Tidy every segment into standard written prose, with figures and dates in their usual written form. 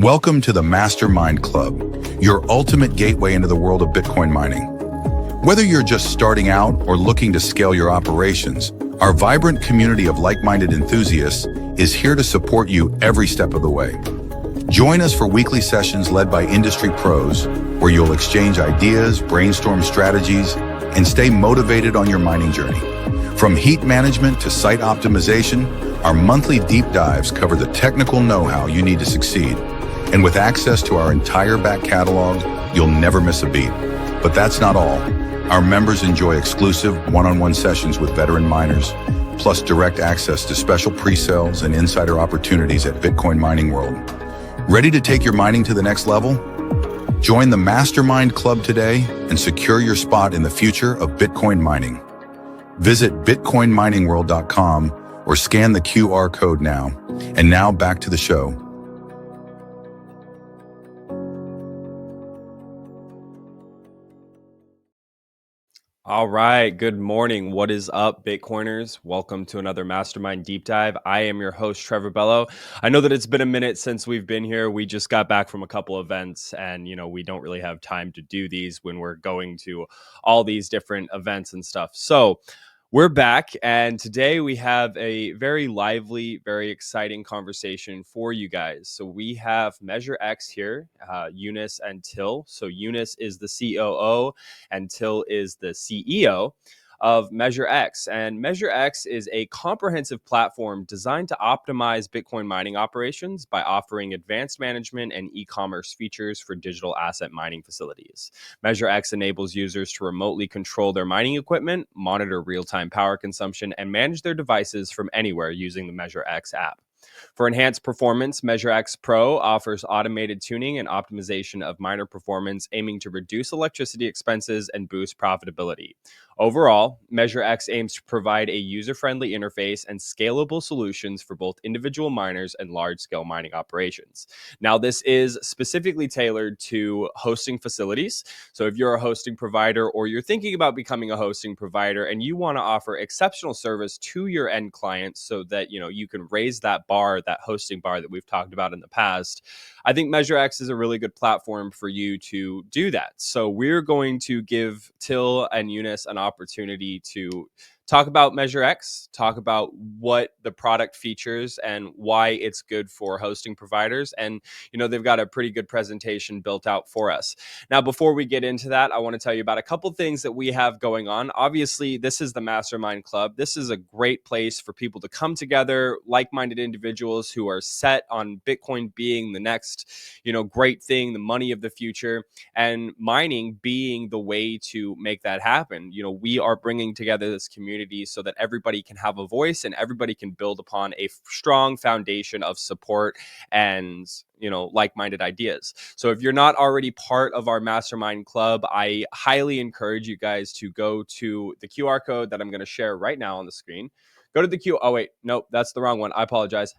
Welcome to the MasterMined Club, your ultimate gateway into the world of Bitcoin mining. Whether you're just starting out or looking to scale your operations, our vibrant community of like-minded enthusiasts is here to support you every step of the way. Join us for weekly sessions led by industry pros, where you'll exchange ideas, brainstorm strategies, and stay motivated on your mining journey. From heat management to site optimization, our monthly deep dives cover the technical know-how you need to succeed. And with access to our entire back catalog, you'll never miss a beat. But that's not all. Our members enjoy exclusive one-on-one sessions with veteran miners, plus direct access to special pre-sales and insider opportunities at Bitcoin Mining World. Ready to take your mining to the next level? Join the MasterMined Club today and secure your spot in the future of Bitcoin mining. Visit bitcoinminingworld.com or scan the QR code now. And now back to the show. All right. Good morning. What is up, Bitcoiners? Welcome to another Mastermind Deep Dive. I am your host, Trevor Bello. I know that it's been a minute since we've been here. We just got back from a couple events and, we don't really have time to do these when we're going to all these different events and stuff. So we're back, and today we have a very lively, very exciting conversation for you guys. So we have MeasureX here, Eunice and Till. So Eunice is the COO and Till is the CEO of MeasureX. And MeasureX is a comprehensive platform designed to optimize Bitcoin mining operations by offering advanced management and e-commerce features for digital asset mining facilities. MeasureX enables users to remotely control their mining equipment, monitor real-time power consumption, and manage their devices from anywhere using the MeasureX app. For enhanced performance, MeasureX Pro offers automated tuning and optimization of miner performance, aiming to reduce electricity expenses and boost profitability. Overall, MeasureX aims to provide a user-friendly interface and scalable solutions for both individual miners and large-scale mining operations. Now, this is specifically tailored to hosting facilities. So if you're a hosting provider or you're thinking about becoming a hosting provider and you want to offer exceptional service to your end clients so that you can raise that bar, that hosting bar that we've talked about in the past, I think MeasureX is a really good platform for you to do that. So we're going to give Till and Eunice an opportunity to talk about MeasureX, talk about what the product features and why it's good for hosting providers. And, they've got a pretty good presentation built out for us. Now, before we get into that, I want to tell you about a couple things that we have going on. Obviously, this is the Mastermind Club. This is a great place for people to come together, like-minded individuals who are set on Bitcoin being the next, great thing, the money of the future, and mining being the way to make that happen. We are bringing together this community so that everybody can have a voice and everybody can build upon a strong foundation of support and like-minded ideas. So if you're not already part of our Mastermind Club, I highly encourage you guys to go to the QR code that I'm going to share right now on the screen. Go to the oh wait, nope, that's the wrong one. I apologize.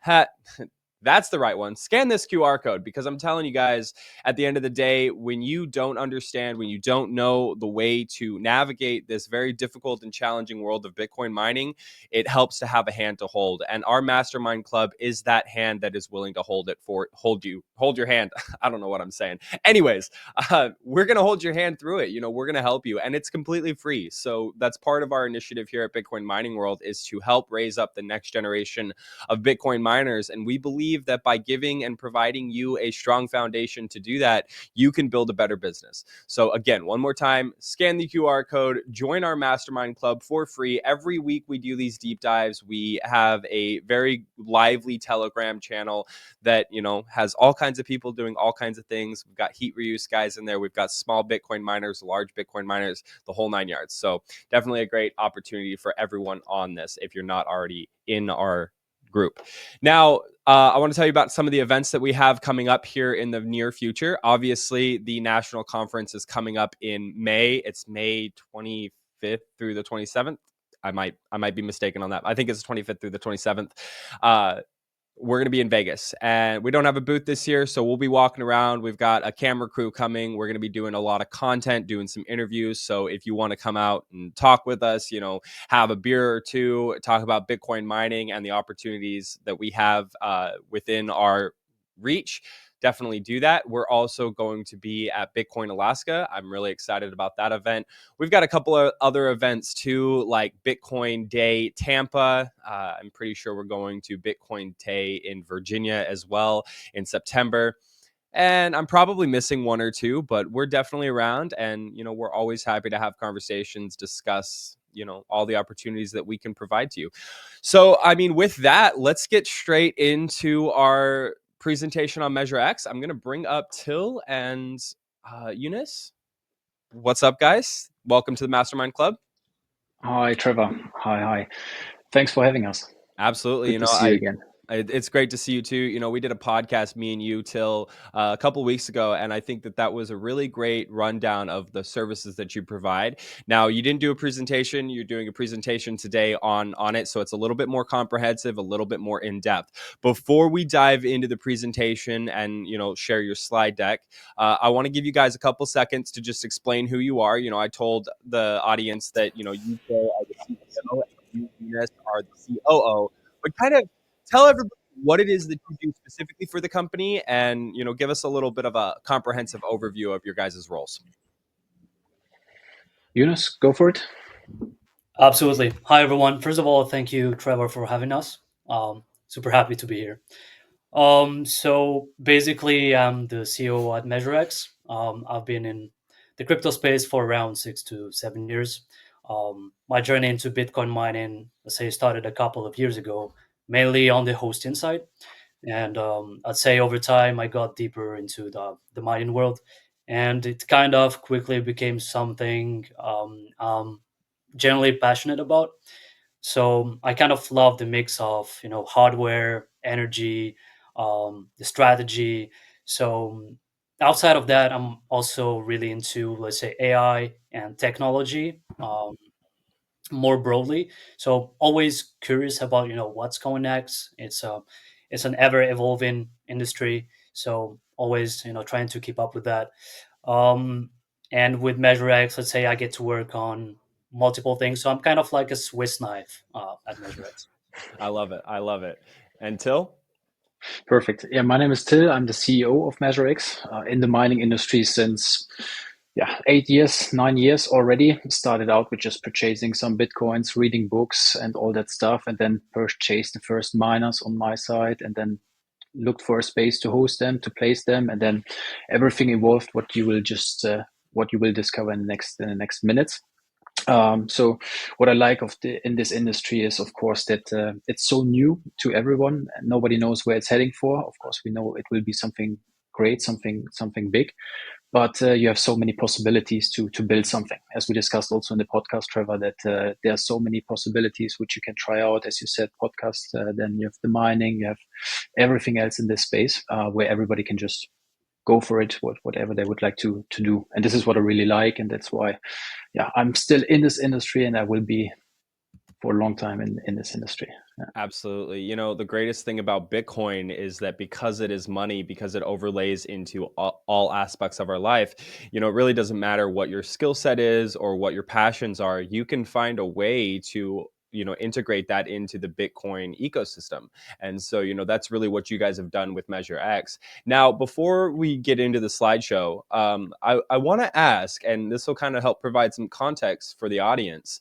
That's the right one. Scan this QR code, because I'm telling you guys, at the end of the day, when you don't understand, when you don't know the way to navigate this very difficult and challenging world of Bitcoin mining, it helps to have a hand to hold. And our Mastermind Club is that hand that is willing to hold your hand. I don't know what I'm saying. Anyways, we're going to hold your hand through it. We're going to help you, and it's completely free. So that's part of our initiative here at Bitcoin Mining World, is to help raise up the next generation of Bitcoin miners. And we believe that by giving and providing you a strong foundation to do that, you can build a better business. So again, one more time, scan the QR code, join our Mastermind Club for free. Every week we do these deep dives. We have a very lively Telegram channel that, has all kinds of people doing all kinds of things. We've got heat reuse guys in there. We've got small Bitcoin miners, large Bitcoin miners, the whole 9 yards. So definitely a great opportunity for everyone on this if you're not already in our group. Now, I want to tell you about some of the events that we have coming up here in the near future. Obviously, the national conference is coming up in May. It's May 25th through the 27th. I might be mistaken on that. I think it's the 25th through the 27th. We're going to be in Vegas, and we don't have a booth this year, so we'll be walking around. We've got a camera crew coming. We're going to be doing a lot of content, doing some interviews. So if you want to come out and talk with us, have a beer or two, talk about Bitcoin mining and the opportunities that we have within our reach, definitely do that. We're also going to be at Bitcoin Alaska. I'm really excited about that event. We've got a couple of other events too, like Bitcoin Day Tampa. I'm pretty sure we're going to Bitcoin Day in Virginia as well in September. And I'm probably missing one or two, but we're definitely around. And, we're always happy to have conversations, discuss, all the opportunities that we can provide to you. So, I mean, with that, let's get straight into our presentation on MeasureX. I'm going to bring up Till and Eunice. What's up, guys? Welcome to the MasterMined Club. Hi, Trevor. Hi. Thanks for having us. Absolutely. Good to see you again. It's great to see you too. We did a podcast, me and you, Till, a couple weeks ago, and I think that was a really great rundown of the services that you provide. Now, you didn't do a presentation; you're doing a presentation today on it, so it's a little bit more comprehensive, a little bit more in depth. Before we dive into the presentation and share your slide deck, I want to give you guys a couple seconds to just explain who you are. I told the audience that you, Till, are the CEO and you, Eunice, are the COO, but kind of tell everybody what it is that you do specifically for the company and, give us a little bit of a comprehensive overview of your guys' roles. Eunice, go for it. Absolutely. Hi, everyone. First of all, thank you, Trevor, for having us. Super happy to be here. So basically, I'm the CEO at MeasureX. I've been in the crypto space for around 6 to 7 years. My journey into Bitcoin mining, let's say, started a couple of years ago, mainly on the hosting side. And I'd say over time, I got deeper into the mining world. And it kind of quickly became something I'm generally passionate about. So I kind of love the mix of hardware, energy, the strategy. So outside of that, I'm also really into, let's say, AI and technology more broadly. So always curious about what's going next. It's an ever evolving industry. So always trying to keep up with that. Um, and with MeasureX, let's say I get to work on multiple things. So I'm kind of like a Swiss knife at MeasureX. I love it. And Till? Perfect. Yeah, my name is Till. I'm the CEO of MeasureX in the mining industry since 8 years, 9 years already. Started out with just purchasing some Bitcoins, reading books and all that stuff, and then purchased the first miners on my side and then looked for a space to host them, to place them, and then everything evolved what you will discover in the next minutes. So what I like in this industry is, of course, that it's so new to everyone. Nobody knows where it's heading for. Of course, we know it will be something great, something big, but you have so many possibilities to build something. As we discussed also in the podcast, Trevor, that there are so many possibilities which you can try out. As you said, podcast. Then you have the mining, you have everything else in this space where everybody can just go for it, whatever they would like to do. And this is what I really like, and that's why I'm still in this industry, and I will be for a long time in this industry. Yeah. Absolutely. The greatest thing about Bitcoin is that because it is money, because it overlays into all aspects of our life, it really doesn't matter what your skill set is or what your passions are. You can find a way to integrate that into the Bitcoin ecosystem. And so, that's really what you guys have done with MeasureX. Now, before we get into the slideshow, I want to ask, and this will kind of help provide some context for the audience,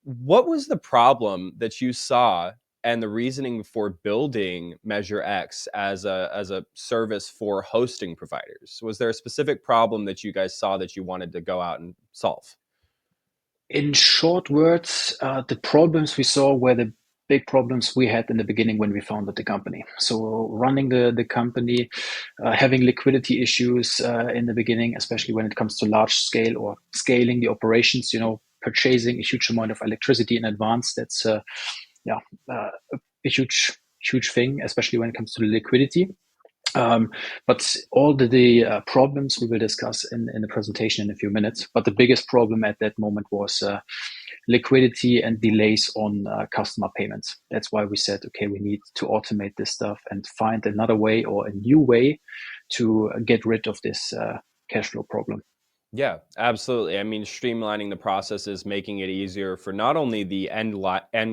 what was the problem that you saw and the reasoning for building MeasureX as a service for hosting providers? Was there a specific problem that you guys saw that you wanted to go out and solve? In short words, the problems we saw were the big problems we had in the beginning when we founded the company. So running the company, having liquidity issues in the beginning, especially when it comes to large scale or scaling the operations, purchasing a huge amount of electricity in advance. That's a huge thing, especially when it comes to the liquidity. But all the problems we will discuss in the presentation in a few minutes. But the biggest problem at that moment was liquidity and delays on customer payments. That's why we said, okay, we need to automate this stuff and find another way or a new way to get rid of this cash flow problem. Yeah, absolutely. I mean, streamlining the processes, making it easier for not only the end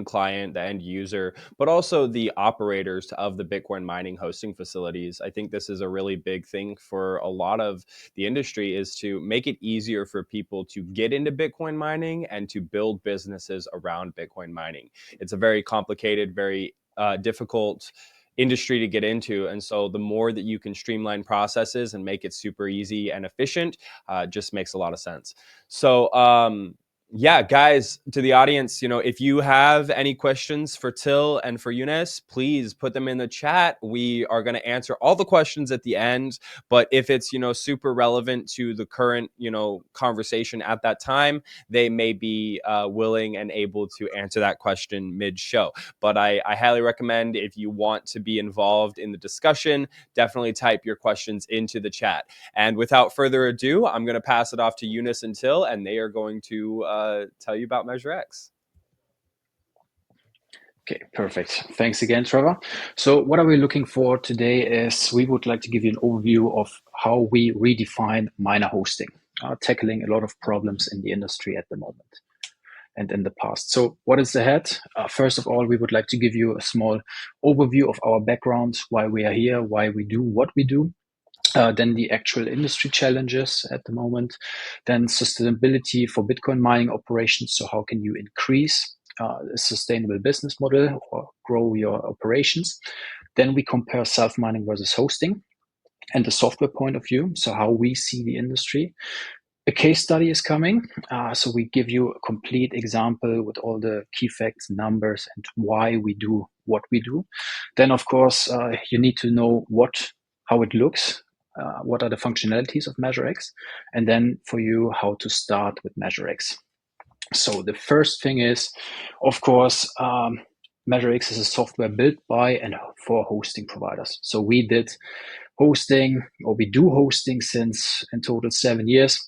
client, the end user, but also the operators of the Bitcoin mining hosting facilities. I think this is a really big thing for a lot of the industry, is to make it easier for people to get into Bitcoin mining and to build businesses around Bitcoin mining. It's a very complicated, very difficult industry to get into. And so the more that you can streamline processes and make it super easy and efficient, just makes a lot of sense. So, yeah, guys, to the audience, if you have any questions for Till and for Eunice, please put them in the chat. We are going to answer all the questions at the end. But if it's, super relevant to the current, conversation at that time, they may be willing and able to answer that question mid-show. But I highly recommend, if you want to be involved in the discussion, definitely type your questions into the chat. And without further ado, I'm going to pass it off to Eunice and Till, and they are going to tell you about MeasureX. Okay, perfect. Thanks again, Trevor. So what are we looking for today is we would like to give you an overview of how we redefine miner hosting, tackling a lot of problems in the industry at the moment and in the past. So what is ahead? First of all, we would like to give you a small overview of our background, why we are here, why we do what we do. Then the actual industry challenges at the moment, then sustainability for Bitcoin mining operations. So how can you increase a sustainable business model or grow your operations? Then we compare self-mining versus hosting and the software point of view. So how we see the industry. A case study is coming. So we give you a complete example with all the key facts, numbers, and why we do what we do. Then, of course, you need to know how it looks, what are the functionalities of MeasureX, and then for you, how to start with MeasureX. So the first thing is, of course, MeasureX is a software built by and for hosting providers. So we did hosting, or we do hosting since in total 7 years.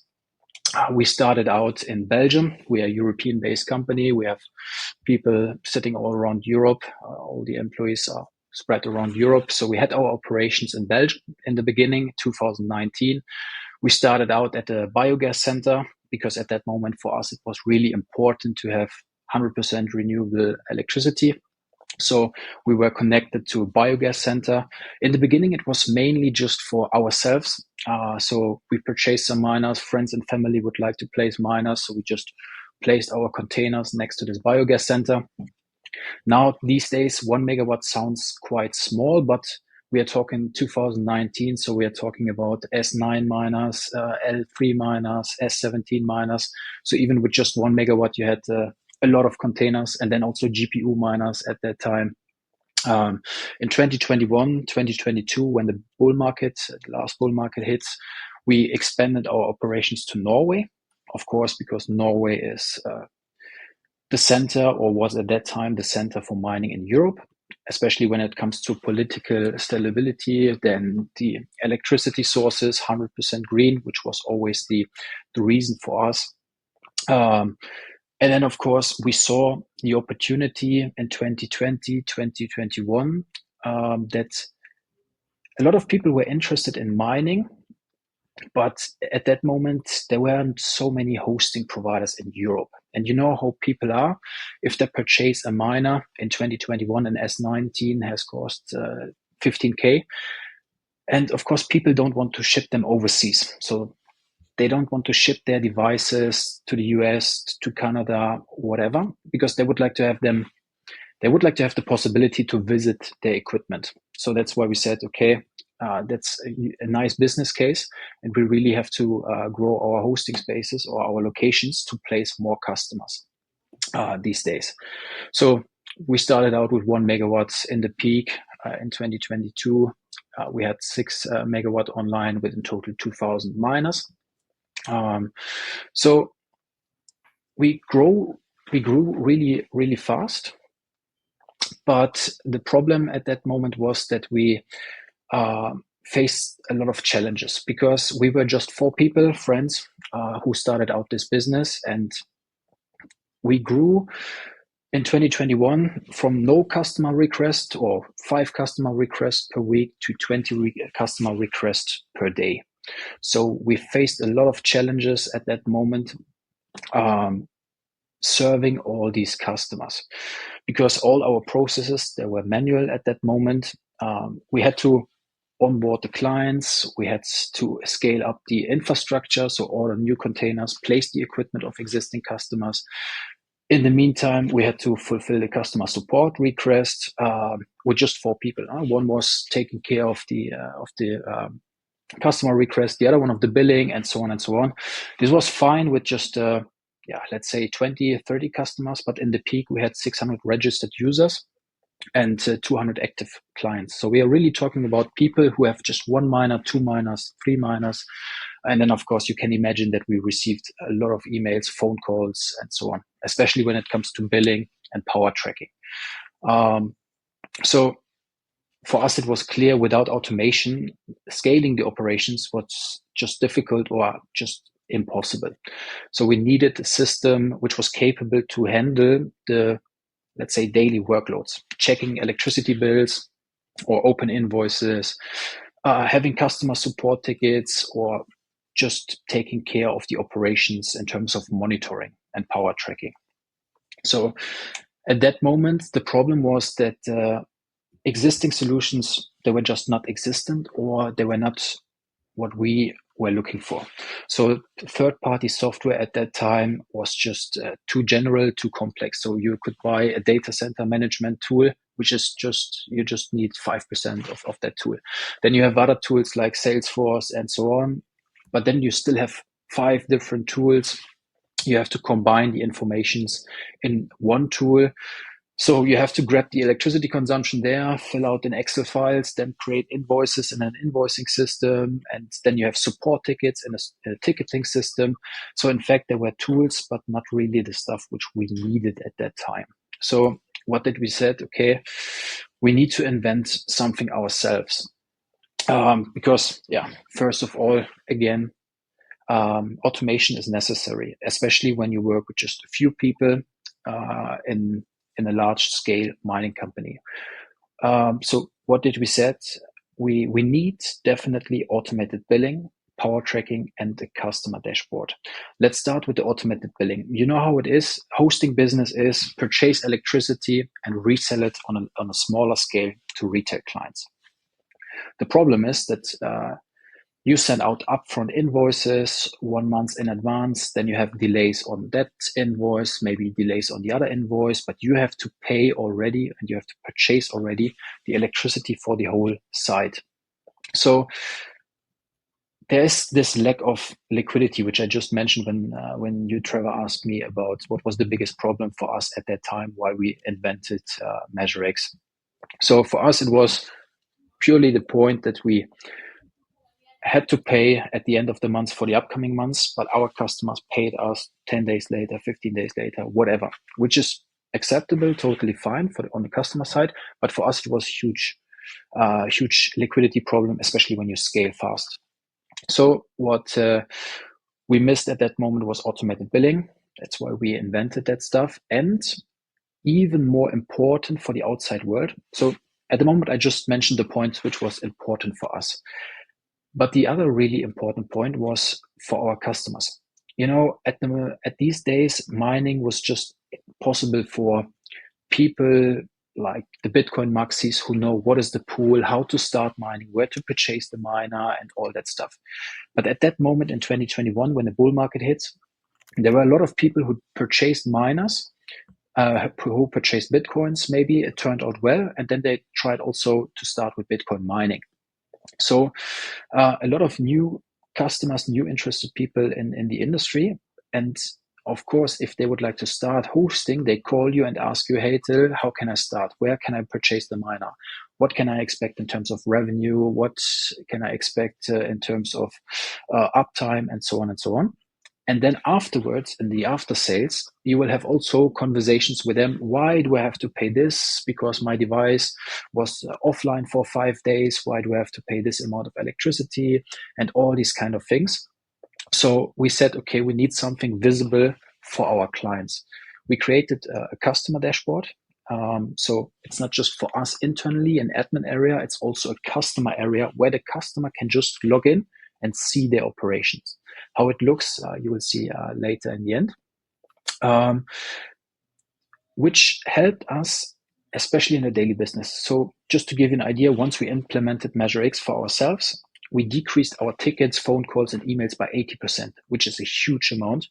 We started out in Belgium. We are a European-based company. We have people sitting all around Europe. All the employees are spread around Europe. So we had our operations in Belgium in the beginning, 2019. We started out at a biogas center because at that moment for us, it was really important to have 100% renewable electricity. So we were connected to a biogas center. In the beginning, it was mainly just for ourselves. So we purchased some miners. Friends and family would like to place miners. So we just placed our containers next to this biogas center. Now, these days, 1 megawatt sounds quite small, but we are talking 2019. So we are talking about S9 miners, L3 miners, S17 miners. So even with just 1 megawatt, you had a lot of containers and then also GPU miners at that time. In 2021, 2022, when the last bull market hits, we expanded our operations to Norway, of course, because Norway is the center, or was at that time the center for mining in Europe, especially when it comes to political stability. Then the electricity sources, 100% green, which was always the reason for us. And then, of course, we saw the opportunity in 2020, 2021, that a lot of people were interested in mining, but at that moment, there weren't so many hosting providers in Europe. And you know how people are. If they purchase a miner in 2021, an S19 has cost 15K. And of course, people don't want to ship them overseas. So they don't want to ship their devices to the US, to Canada, whatever, because they would like to have them. They would like to have the possibility to visit their equipment. So that's why we said, okay, that's a nice business case, and we really have to grow our hosting spaces or our locations to place more customers these days. So we started out with 1 megawatt in the peak in 2022. We had 6 megawatt online with in total 2,000 miners. So we grew really, really fast. But the problem at that moment was that we faced a lot of challenges because we were just 4 people, friends, who started out this business. And we grew in 2021 from no customer request or 5 customer requests per week to 20 customer requests per day. So we faced a lot of challenges at that moment, serving all these customers, because all our processes, they were manual at that moment. We had to onboard the clients, we had to scale up the infrastructure, so order new containers, place the equipment of existing customers. In the meantime, we had to fulfill the customer support request with just 4 people. One was taking care of the customer request, the other one of the billing, and so on and so on. This was fine with just let's say 20, 30 customers, but in the peak we had 600 registered users and 200 active clients. So we are really talking about people who have just 1 miner, 2 miners, 3 miners. And then, of course, you can imagine that we received a lot of emails, phone calls, and so on, especially when it comes to billing and power tracking. So for us, it was clear without automation, scaling the operations was just difficult or just impossible. So we needed a system which was capable to handle the, let's say, daily workloads, checking electricity bills or open invoices, having customer support tickets, or just taking care of the operations in terms of monitoring and power tracking. So at that moment, the problem was that existing solutions, they were just not existent, or they were not what we were looking for. So third-party software at that time was just too general, too complex. So you could buy a data center management tool, which is just, you just need 5% of that tool. Then you have other tools like Salesforce and so on, but then you still have 5 different tools. You have to combine the informations in one tool. So you have to grab the electricity consumption there, fill out in Excel files, then create invoices in an invoicing system, and then you have support tickets in a ticketing system. So in fact, there were tools, but not really the stuff which we needed at that time. So what did we said? Okay, we need to invent something ourselves. Because, first of all, again, automation is necessary, especially when you work with just a few people in a large scale mining company. So what did we set? We need definitely automated billing, power tracking, and a customer dashboard. Let's start with the automated billing. You know how it is. Hosting business is purchase electricity and resell it on a smaller scale to retail clients. The problem is that you send out upfront invoices 1 month in advance, then you have delays on that invoice, maybe delays on the other invoice, but you have to pay already and you have to purchase already the electricity for the whole site. So there's this lack of liquidity, which I just mentioned when you, Trevor, asked me about what was the biggest problem for us at that time, why we invented MeasureX. So for us, it was purely the point that we had to pay at the end of the month for the upcoming months, but our customers paid us 10 days later, 15 days later, whatever, which is acceptable, totally fine on the customer side. But for us, it was huge liquidity problem, especially when you scale fast. So what we missed at that moment was automated billing. That's why we invented that stuff. And even more important for the outside world. So at the moment, I just mentioned the point which was important for us. But the other really important point was for our customers. You know, at these days, mining was just possible for people like the Bitcoin maxis who know what is the pool, how to start mining, where to purchase the miner, and all that stuff. But at that moment in 2021, when the bull market hit, there were a lot of people who purchased miners, who purchased Bitcoins. Maybe it turned out well, and then they tried also to start with Bitcoin mining. So a lot of new customers, new interested people in the industry. And of course, if they would like to start hosting, they call you and ask you, hey, Till, how can I start? Where can I purchase the miner? What can I expect in terms of revenue? What can I expect in terms of uptime, and so on and so on? And then afterwards, in the after sales, you will have also conversations with them. Why do I have to pay this? Because my device was offline for 5 days. Why do I have to pay this amount of electricity? And all these kind of things. So we said, okay, we need something visible for our clients. We created a customer dashboard. So it's not just for us internally, an admin area. It's also a customer area where the customer can just log in and see their operations. How it looks, you will see later in the end. Which helped us, especially in the daily business. So just to give you an idea, once we implemented MeasureX for ourselves, we decreased our tickets, phone calls, and emails by 80%, which is a huge amount.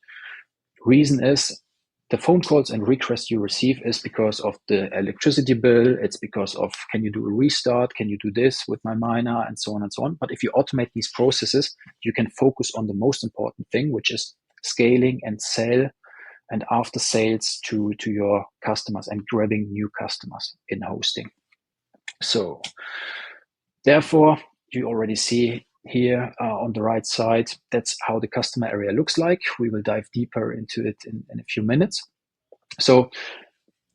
Reason is the phone calls and requests you receive is because of the electricity bill. It's because of, can you do a restart? Can you do this with my miner? And so on and so on. But if you automate these processes, you can focus on the most important thing, which is scaling and sell and after sales to your customers and grabbing new customers in hosting. So therefore, you already see here on the right side, that's how the customer area looks like. We will dive deeper into it in a few minutes. So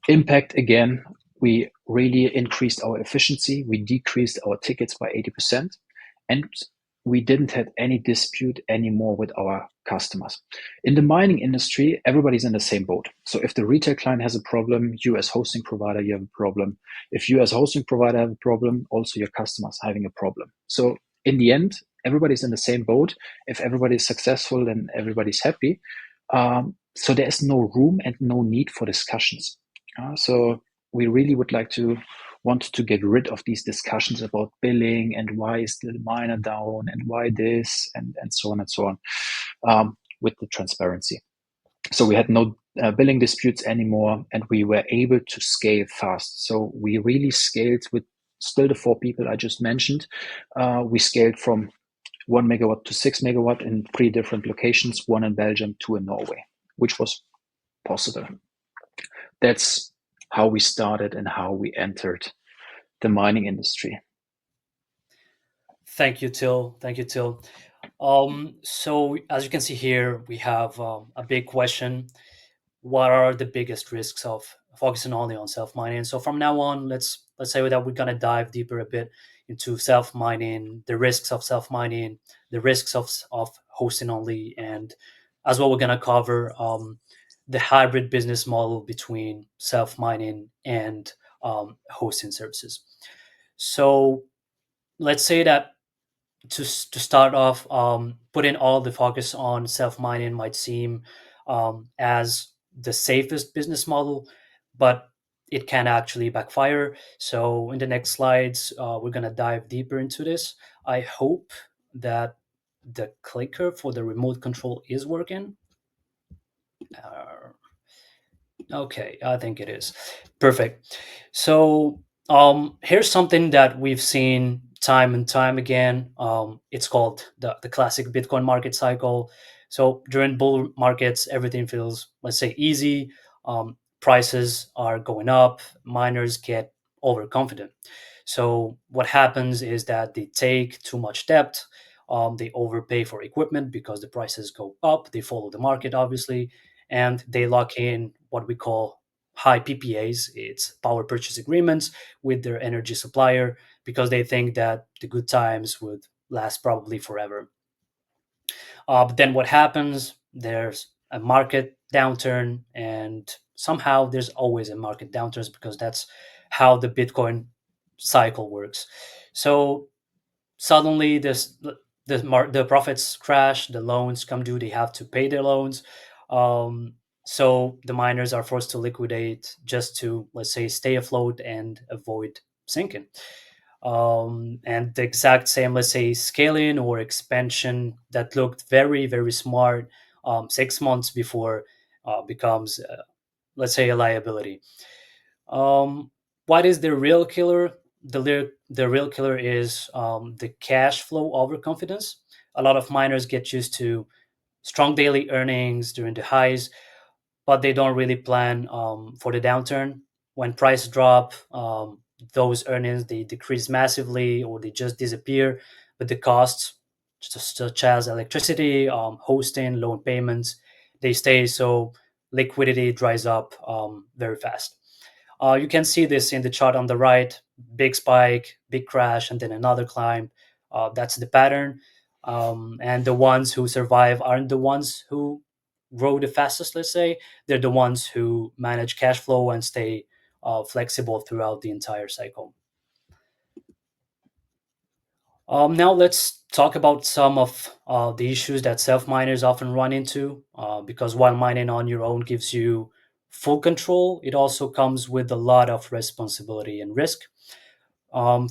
impact, again, we really increased our efficiency. We decreased our tickets by 80%. And we didn't have any dispute anymore with our customers. In the mining industry, everybody's in the same boat. So if the retail client has a problem, you as hosting provider, you have a problem. If you as hosting provider have a problem, also your customers having a problem. So in the end, everybody's in the same boat. If everybody's successful, then everybody's happy. So there is no room and no need for discussions. So we really would want to get rid of these discussions about billing and why is the miner down and why this and so on and so on, with the transparency. So we had no billing disputes anymore, and we were able to scale fast. So we really scaled with still the 4 people I just mentioned. We scaled from 1 megawatt to 6 megawatt in 3 different locations, 1 in Belgium, 2 in Norway, which was possible. That's how we started and how we entered the mining industry. Thank you, Till. So as you can see here, we have a big question. What are the biggest risks of focusing only on self-mining? So from now on, let's say that we're going to dive deeper a bit into self-mining, the risks of self-mining, the risks of hosting only, and as well, we're going to cover the hybrid business model between self-mining and hosting services. So let's say that to start off, putting all the focus on self-mining might seem as the safest business model, but it can actually backfire. So in the next slides, we're going to dive deeper into this. I hope that the clicker for the remote control is working. Okay, I think it is. Perfect. So here's something that we've seen time and time again. It's called the classic Bitcoin market cycle. So during bull markets, everything feels, let's say, easy. Prices are going up. Miners get overconfident. So what happens is that they take too much debt. They overpay for equipment because the prices go up. They follow the market, obviously, and they lock in what we call high PPAs. It's power purchase agreements with their energy supplier because they think that the good times would last probably forever. But then what happens? There's a market downturn, and somehow there's always a market downturn because that's how the Bitcoin cycle works. So suddenly the profits crash, the loans come due, they have to pay their loans. So the miners are forced to liquidate just to, let's say, stay afloat and avoid sinking. And the exact same, let's say, scaling or expansion that looked very, very smart 6 months before becomes, let's say, a liability. What is the real killer? The real killer is the cash flow overconfidence. A lot of miners get used to strong daily earnings during the highs, but they don't really plan for the downturn. When prices drop, those earnings they decrease massively or they just disappear. But the costs, such as electricity, hosting, loan payments, they stay. So liquidity dries up very fast. You can see this in the chart on the right: big spike, big crash, and then another climb. That's the pattern. And the ones who survive aren't the ones who grow the fastest, let's say. They're the ones who manage cash flow and stay flexible throughout the entire cycle. Now let's talk about some of the issues that self miners often run into. Because while mining on your own gives you full control, it also comes with a lot of responsibility and risk.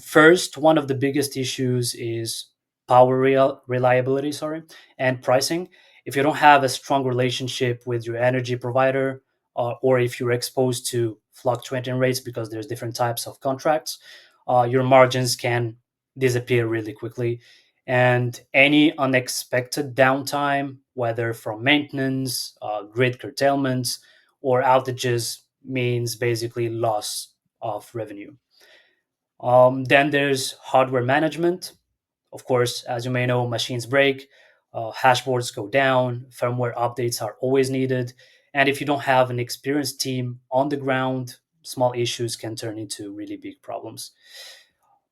First, one of the biggest issues is reliability, sorry, and pricing. If you don't have a strong relationship with your energy provider, or if you're exposed to fluctuating rates because there's different types of contracts, your margins can disappear really quickly. And any unexpected downtime, whether from maintenance, grid curtailments, or outages, means basically loss of revenue. Then there's hardware management. Of course, as you may know, machines break, hashboards go down, firmware updates are always needed. And if you don't have an experienced team on the ground, small issues can turn into really big problems.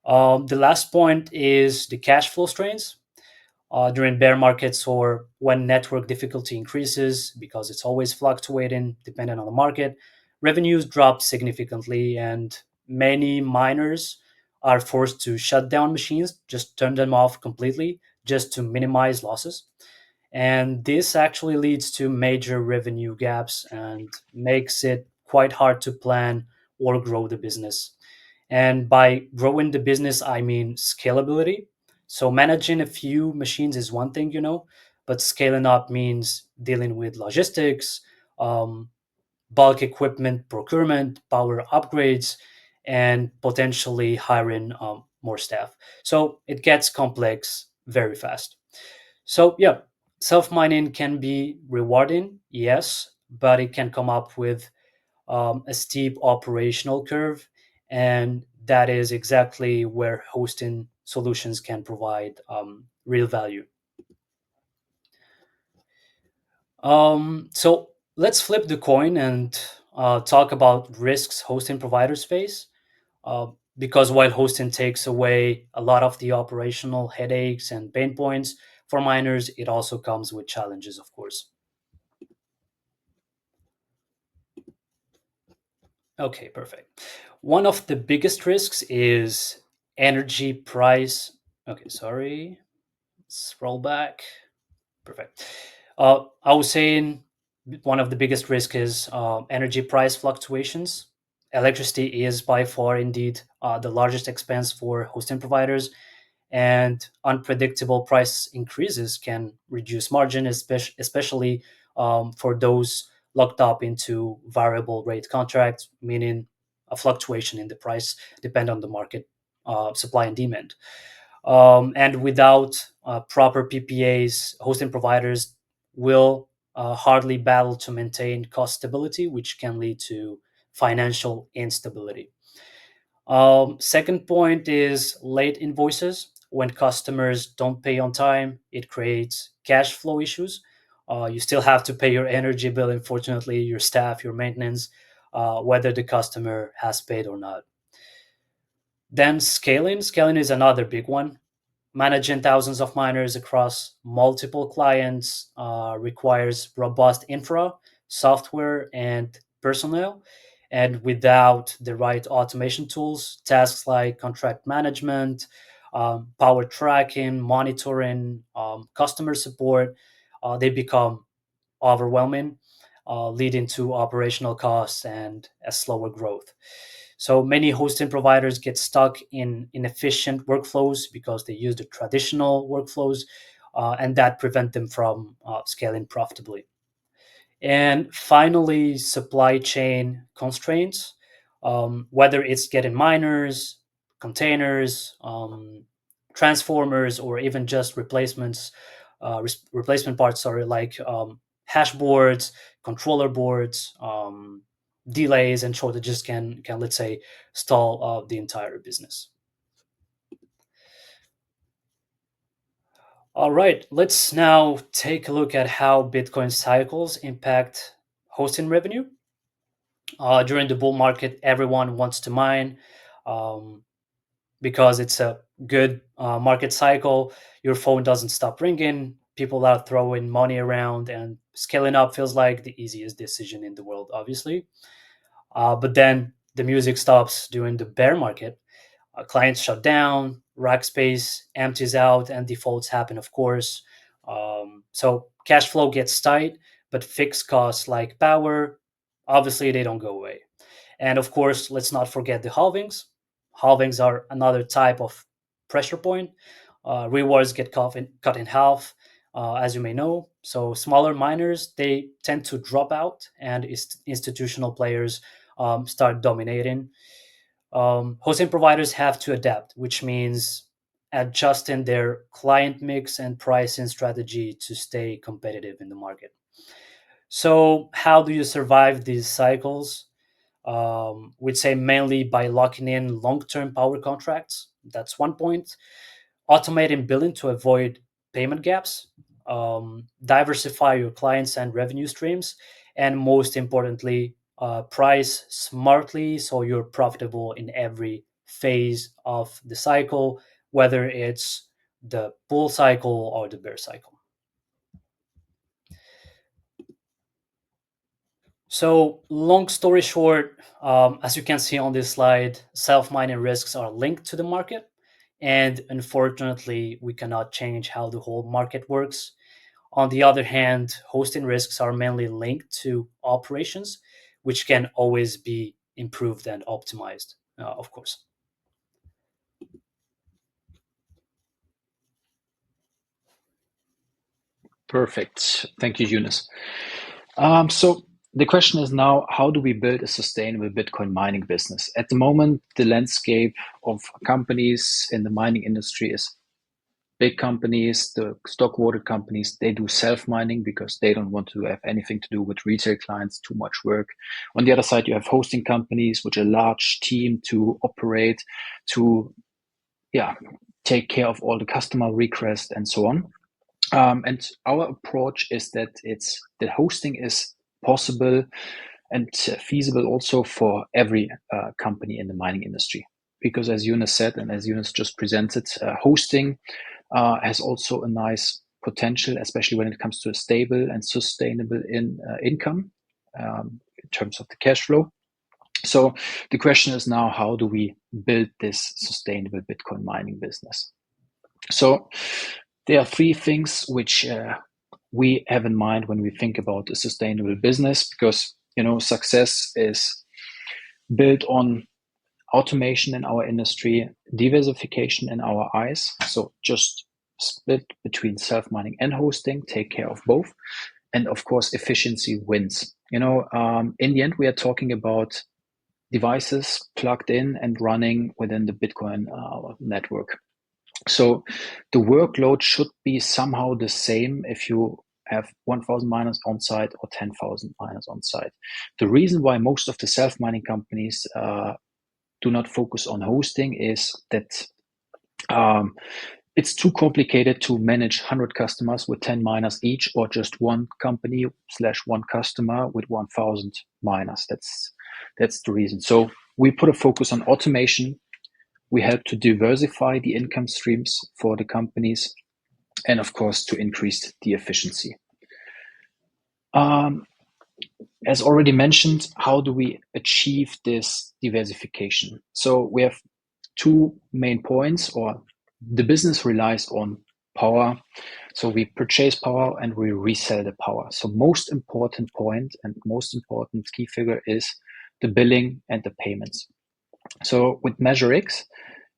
The last point is the cash flow strains. During bear markets or when network difficulty increases, because it's always fluctuating depending on the market, revenues drop significantly, and many miners are forced to shut down machines, just turn them off completely, just to minimize losses. And this actually leads to major revenue gaps and makes it quite hard to plan or grow the business. And by growing the business, I mean scalability. So managing a few machines is one thing, but scaling up means dealing with logistics, um, bulk equipment procurement, power upgrades, and potentially hiring more staff. So it gets complex very fast. So, yeah, self mining can be rewarding, yes, but it can come up with a steep operational curve. And that is exactly where hosting solutions can provide real value. So let's flip the coin and talk about risks hosting providers face. Because while hosting takes away a lot of the operational headaches and pain points for miners, it also comes with challenges, of course. Okay, perfect. One of the biggest risks is energy price. Okay, sorry. Scroll back. Perfect. I was saying one of the biggest risks is energy price fluctuations. Electricity is by far indeed the largest expense for hosting providers, and unpredictable price increases can reduce margin, especially for those locked up into variable rate contracts, meaning a fluctuation in the price depend on the market supply and demand. And without proper PPAs, hosting providers will hardly battle to maintain cost stability, which can lead to financial instability. Second point is late invoices. When customers don't pay on time, it creates cash flow issues. You still have to pay your energy bill, unfortunately, your staff, your maintenance, whether the customer has paid or not. Then scaling. Scaling is another big one. Managing thousands of miners across multiple clients requires robust infra, software, and personnel. And without the right automation tools, tasks like contract management, power tracking, monitoring, customer support, they become overwhelming, leading to operational costs and a slower growth. So many hosting providers get stuck in inefficient workflows because they use the traditional workflows, and that prevent them from scaling profitably. And finally, supply chain constraints, whether it's getting miners, containers, transformers, or even just replacement parts, sorry, like hash boards, controller boards, delays and shortages can let's say stall the entire business. All right, let's now take a look at how Bitcoin cycles impact hosting revenue. During the bull market, everyone wants to mine um, because it's a good market cycle. Your phone doesn't stop ringing. People are throwing money around, and scaling up feels like the easiest decision in the world, obviously. But then the music stops during the bear market. Clients shut down, rack space empties out, and defaults happen, of course. So cash flow gets tight, but fixed costs like power, obviously, they don't go away. And of course, let's not forget the halvings. Halvings are another type of pressure point. Rewards get cut in half, as you may know. So smaller miners, they tend to drop out, and institutional players start dominating. Hosting providers have to adapt, which means adjusting their client mix and pricing strategy to stay competitive in the market. So, how do you survive these cycles? We'd say mainly by locking in long term power contracts. That's one point. Automating billing to avoid payment gaps, diversify your clients and revenue streams, and most importantly, price smartly so you're profitable in every phase of the cycle, whether it's the bull cycle or the bear cycle. So, long story short, as you can see on this slide, self mining risks are linked to the market. And unfortunately, we cannot change how the whole market works. On the other hand, hosting risks are mainly linked to operations, which can always be improved and optimized, of course. Perfect. Thank you, Eunice. So the question is now, how do we build a sustainable Bitcoin mining business? At the moment, the landscape of companies in the mining industry is big companies, the stock quoted companies, they do self-mining because they don't want to have anything to do with retail clients, too much work. On the other side, you have hosting companies, which are a large team to operate, to take care of all the customer requests and so on. And our approach is that the hosting is possible and feasible also for every company in the mining industry. Because as Eunice said, and as Eunice just presented, hosting has also a nice potential, especially when it comes to a stable and sustainable income in terms of the cash flow. So the question is now, how do we build this sustainable Bitcoin mining business? So there are three things which we have in mind when we think about a sustainable business, because success is built on automation in our industry, diversification in our eyes. So just split between self-mining and hosting, take care of both, and of course efficiency wins. In the end, we are talking about devices plugged in and running within the Bitcoin network. So the workload should be somehow the same if you have 1,000 miners on site or 10,000 miners on site. The reason why most of the self-mining companies do not focus on hosting is that it's too complicated to manage 100 customers with 10 miners each, or just one company / one customer with 1,000 miners. That's the reason. So we put a focus on automation. We help to diversify the income streams for the companies, and of course, to increase the efficiency. As already mentioned, how do we achieve this diversification? So we have two main points, or the business relies on power. So we purchase power and we resell the power. So most important point and most important key figure is the billing and the payments. So with MeasureX,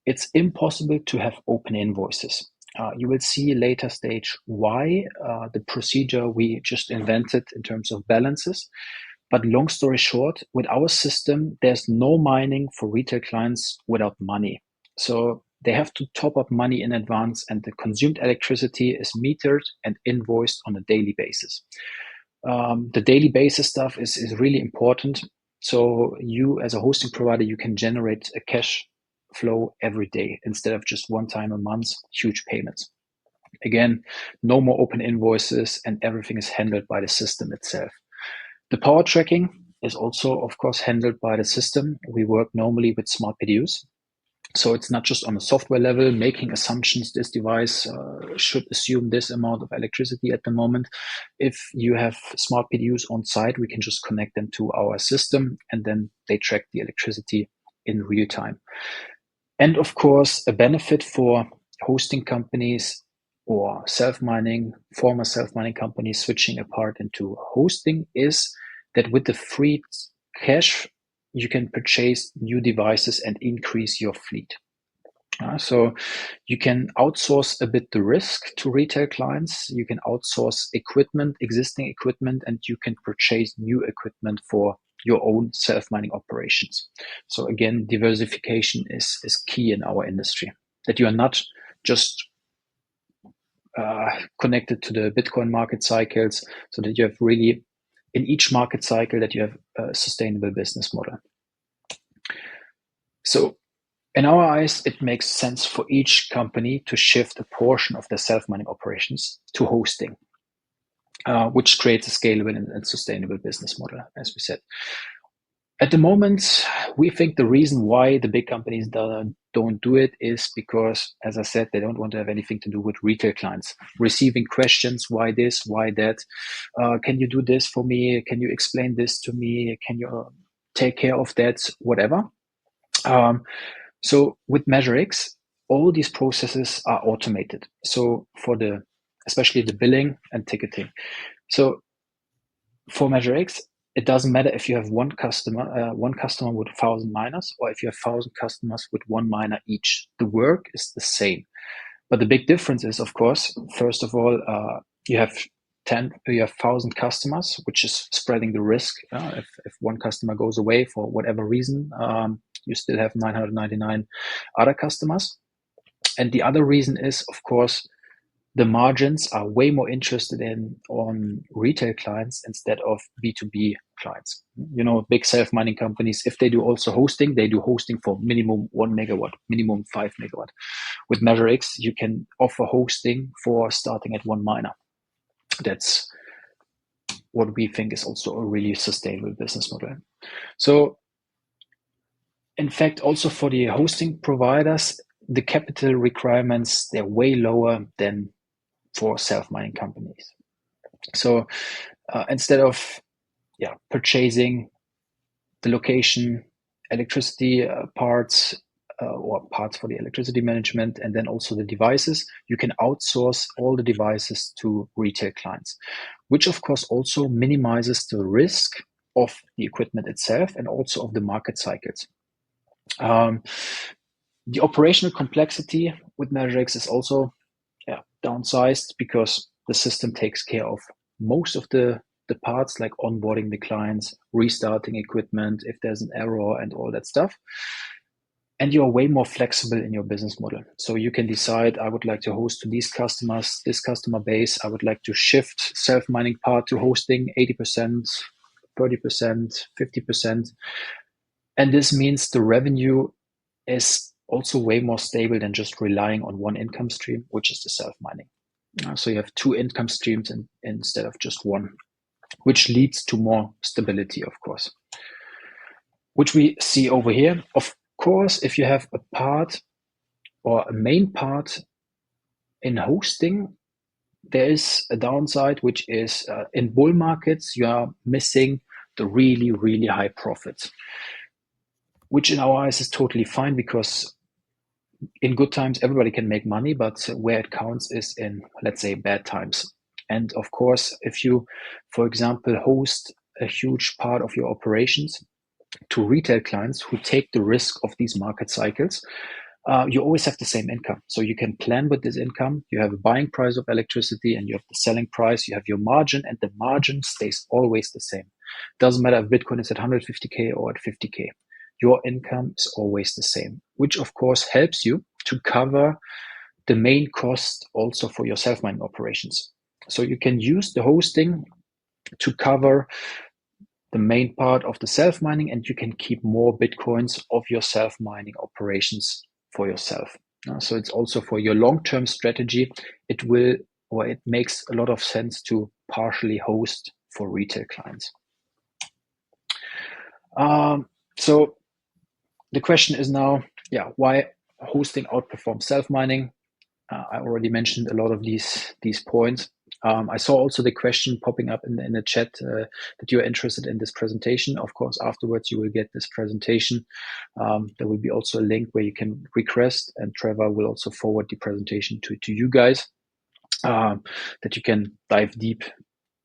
it's impossible to have open invoices. You will see later stage why the procedure we just invented in terms of balances. But long story short, with our system, there's no mining for retail clients without money. So they have to top up money in advance, and the consumed electricity is metered and invoiced on a daily basis. The daily basis stuff is really important. So you, as a hosting provider, you can generate a cash flow every day instead of just one time a month, huge payments. Again, no more open invoices, and everything is handled by the system itself. The power tracking is also, of course, handled by the system. We work normally with smart PDUs. So it's not just on a software level, making assumptions, this device should assume this amount of electricity at the moment. If you have smart PDUs on site, we can just connect them to our system, and then they track the electricity in real time. And of course, a benefit for hosting companies or self-mining, former self-mining companies switching apart into hosting is that with the free cash, you can purchase new devices and increase your fleet. So you can outsource a bit the risk to retail clients. You can outsource equipment, existing equipment, and you can purchase new equipment for your own self-mining operations. So again, diversification is key in our industry, that you are not just connected to the Bitcoin market cycles, so that you have really in each market cycle that you have a sustainable business model. So in our eyes, it makes sense for each company to shift a portion of their self-mining operations to hosting, which creates a scalable and sustainable business model, as we said. At the moment, we think the reason why the big companies don't do it is because, as I said, they don't want to have anything to do with retail clients. Receiving questions, why this, why that? Can you do this for me? Can you explain this to me? Can you take care of that? Whatever. So with MeasureX, all these processes are automated. So for especially the billing and ticketing. So for MeasureX, it doesn't matter if you have one customer with 1,000 miners, or if you have 1,000 customers with one miner each. The work is the same, but the big difference is, of course, first of all, you have 1,000 customers, which is spreading the risk. If one customer goes away for whatever reason, you still have 999 other customers. And the other reason is, of course, the margins are way more interested on retail clients instead of B2B clients. Big self-mining companies, if they do also hosting, they do hosting for minimum 1 megawatt, minimum 5 megawatt. With MeasureX, you can offer hosting for starting at one miner. That's what we think is also a really sustainable business model. So in fact, also for the hosting providers, the capital requirements, they're way lower than for self-mining companies. So instead of purchasing the location, electricity parts, or parts for the electricity management, and then also the devices, you can outsource all the devices to retail clients, which of course also minimizes the risk of the equipment itself and also of the market cycles. The operational complexity with MeasureX is also downsized because the system takes care of most of the parts, like onboarding the clients, restarting equipment if there's an error, and all that stuff. And you're way more flexible in your business model. So you can decide, I would like to host to these customers, this customer base. I would like to shift self-mining part to hosting 80%, 30%, 50%. And this means the revenue is also way more stable than just relying on one income stream, which is the self-mining. So you have two income streams instead of just one, which leads to more stability, of course, which we see over here. Of course, if you have a part or a main part in hosting, there is a downside, which is in bull markets, you are missing the really, really high profits, which in our eyes is totally fine, because in good times, everybody can make money, but where it counts is in, let's say, bad times. And of course, if you, for example, host a huge part of your operations to retail clients who take the risk of these market cycles, you always have the same income. So you can plan with this income. You have a buying price of electricity and you have the selling price. You have your margin, and the margin stays always the same. Doesn't matter if Bitcoin is at 150K or at 50K. Your income is always the same, which of course helps you to cover the main cost also for your self-mining operations. So you can use the hosting to cover the main part of the self-mining, and you can keep more Bitcoins of your self-mining operations for yourself. So it's also for your long-term strategy. It makes a lot of sense to partially host for retail clients. So the question is now, why hosting outperforms self-mining? I already mentioned a lot of these points. I saw also the question popping up in the chat that you're interested in this presentation. Of course, afterwards you will get this presentation. There will be also a link where you can request, and Trevor will also forward the presentation to you guys, that you can dive deep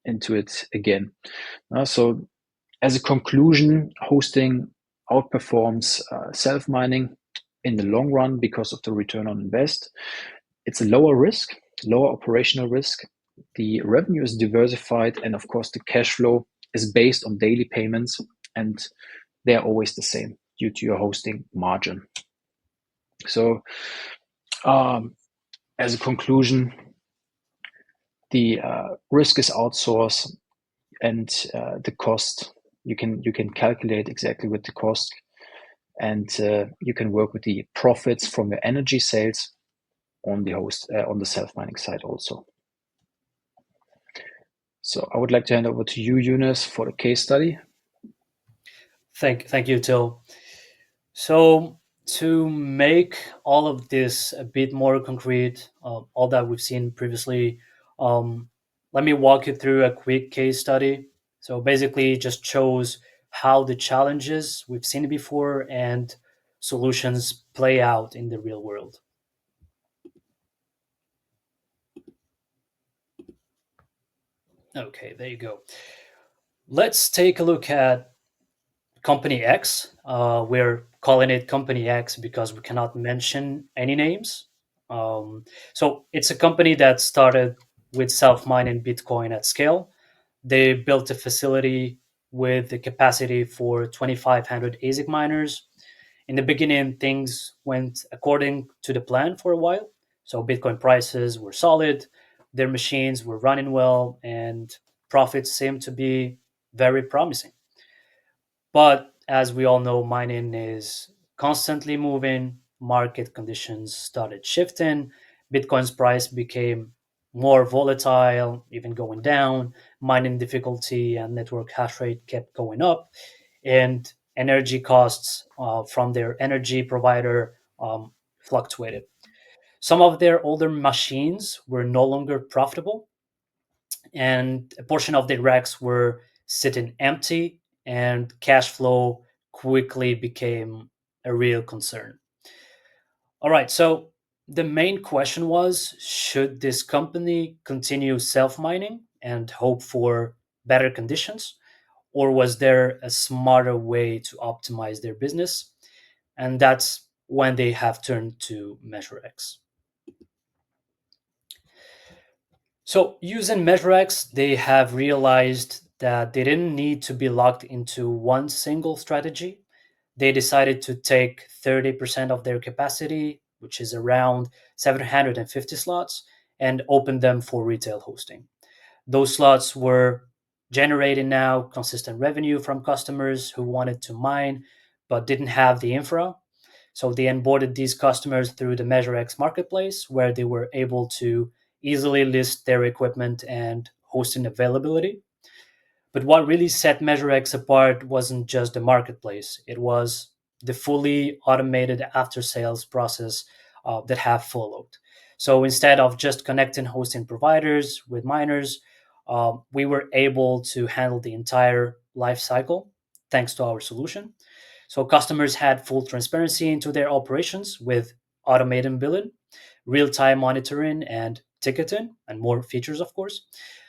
into it again. So as a conclusion, hosting outperforms self-mining in the long run because of the return on invest. It's a lower risk, lower operational risk. The revenue is diversified, and of course, the cash flow is based on daily payments, and they're always the same due to your hosting margin. So, as a conclusion, the risk is outsourced, and the cost you can calculate exactly with the cost, and you can work with the profits from your energy sales on the self-mining side also. So I would like to hand over to you, Yunus, for the case study. Thank you, Till. So to make all of this a bit more concrete, all that we've seen previously, let me walk you through a quick case study. So basically, it just shows how the challenges we've seen before and solutions play out in the real world. Okay, there you go. Let's take a look at Company X. We're calling it Company X because we cannot mention any names. So it's a company that started with self-mining Bitcoin at scale. They built a facility with the capacity for 2,500 ASIC miners. In the beginning, things went according to the plan for a while. So Bitcoin prices were solid, their machines were running well, and profits seemed to be very promising. But as we all know, mining is constantly moving, market conditions started shifting, Bitcoin's price became more volatile, even going down, mining difficulty and network hash rate kept going up, and energy costs from their energy provider fluctuated. Some of their older machines were no longer profitable, and a portion of the racks were sitting empty, and cash flow quickly became a real concern. All right, so the main question was, should this company continue self mining and hope for better conditions, or was there a smarter way to optimize their business? And that's when they have turned to MeasureX. So using MeasureX, they have realized that they didn't need to be locked into one single strategy. They decided to take 30% of their capacity, which is around 750 slots, and open them for retail hosting. Those slots were generating now consistent revenue from customers who wanted to mine but didn't have the infra. So they onboarded these customers through the MeasureX marketplace, where they were able to easily list their equipment and hosting availability. But what really set MeasureX apart wasn't just the marketplace, it was the fully automated after sales process that have followed. So instead of just connecting hosting providers with miners, we were able to handle the entire life cycle thanks to our solution. So customers had full transparency into their operations with automated billing, real-time monitoring, and ticketing, and more features, of course.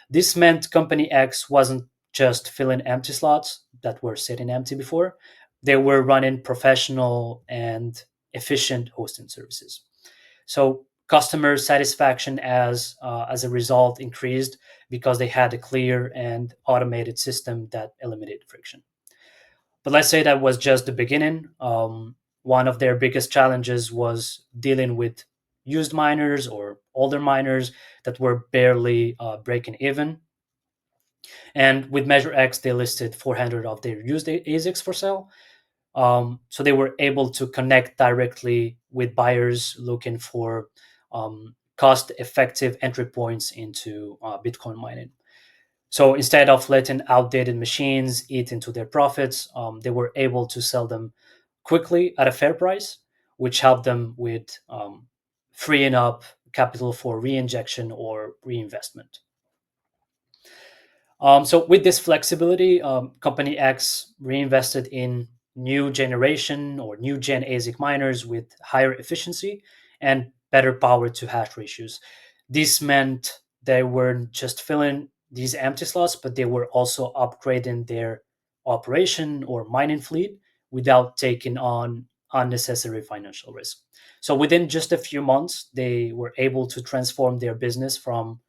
This meant Company X wasn't just filling empty slots that were sitting empty before. They were running professional and efficient hosting services. So customer satisfaction as a result increased because they had a clear and automated system that eliminated friction. But let's say that was just the beginning. One of their biggest challenges was dealing with used miners or older miners that were barely breaking even. And with MeasureX, they listed 400 of their used ASICs for sale. So they were able to connect directly with buyers looking for cost effective entry points into Bitcoin mining. So instead of letting outdated machines eat into their profits, they were able to sell them quickly at a fair price, which helped them with freeing up capital for reinjection or reinvestment. So with this flexibility, Company X reinvested in new generation or new gen ASIC miners with higher efficiency and better power to hash ratios. This meant they weren't just filling these empty slots, but they were also upgrading their operation or mining fleet without taking on unnecessary financial risk. So within just a few months, they were able to transform their business from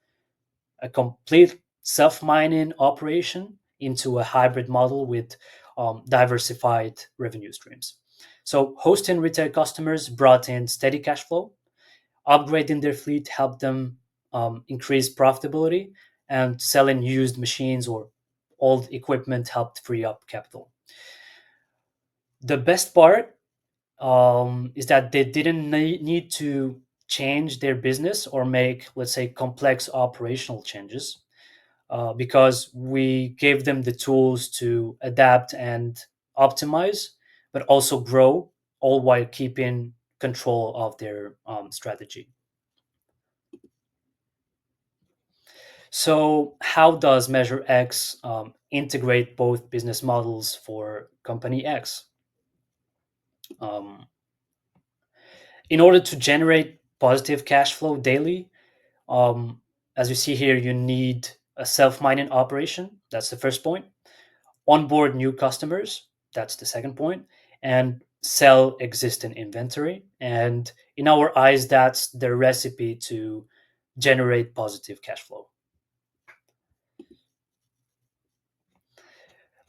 a complete self-mining operation into a hybrid model with diversified revenue streams. So hosting retail customers brought in steady cash flow. Upgrading their fleet helped them increase profitability, and selling used machines or old equipment helped free up capital. The best part is that they didn't need to change their business or make, let's say, complex operational changes, because we gave them the tools to adapt and optimize, but also grow, all while keeping control of their strategy. So, how does MeasureX integrate both business models for Company X? Um, in order to generate positive cash flow daily, um, as you see here, you need a self mining operation. That's the first point. Onboard new customers. That's the second point. And sell existing inventory. And in our eyes, that's the recipe to generate positive cash flow.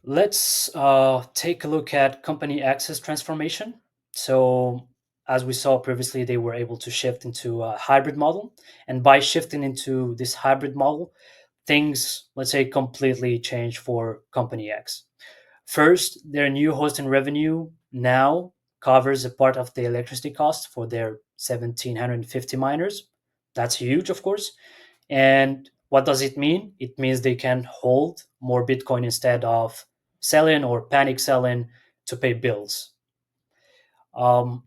Let's take a look at Company X's transformation. So, as we saw previously, they were able to shift into a hybrid model. And by shifting into this hybrid model, things, let's say, completely changed for Company X. First, their new hosting revenue now covers a part of the electricity cost for their 1,750 miners. That's huge, of course. And what does it mean? It means they can hold more Bitcoin instead of selling or panic selling to pay bills.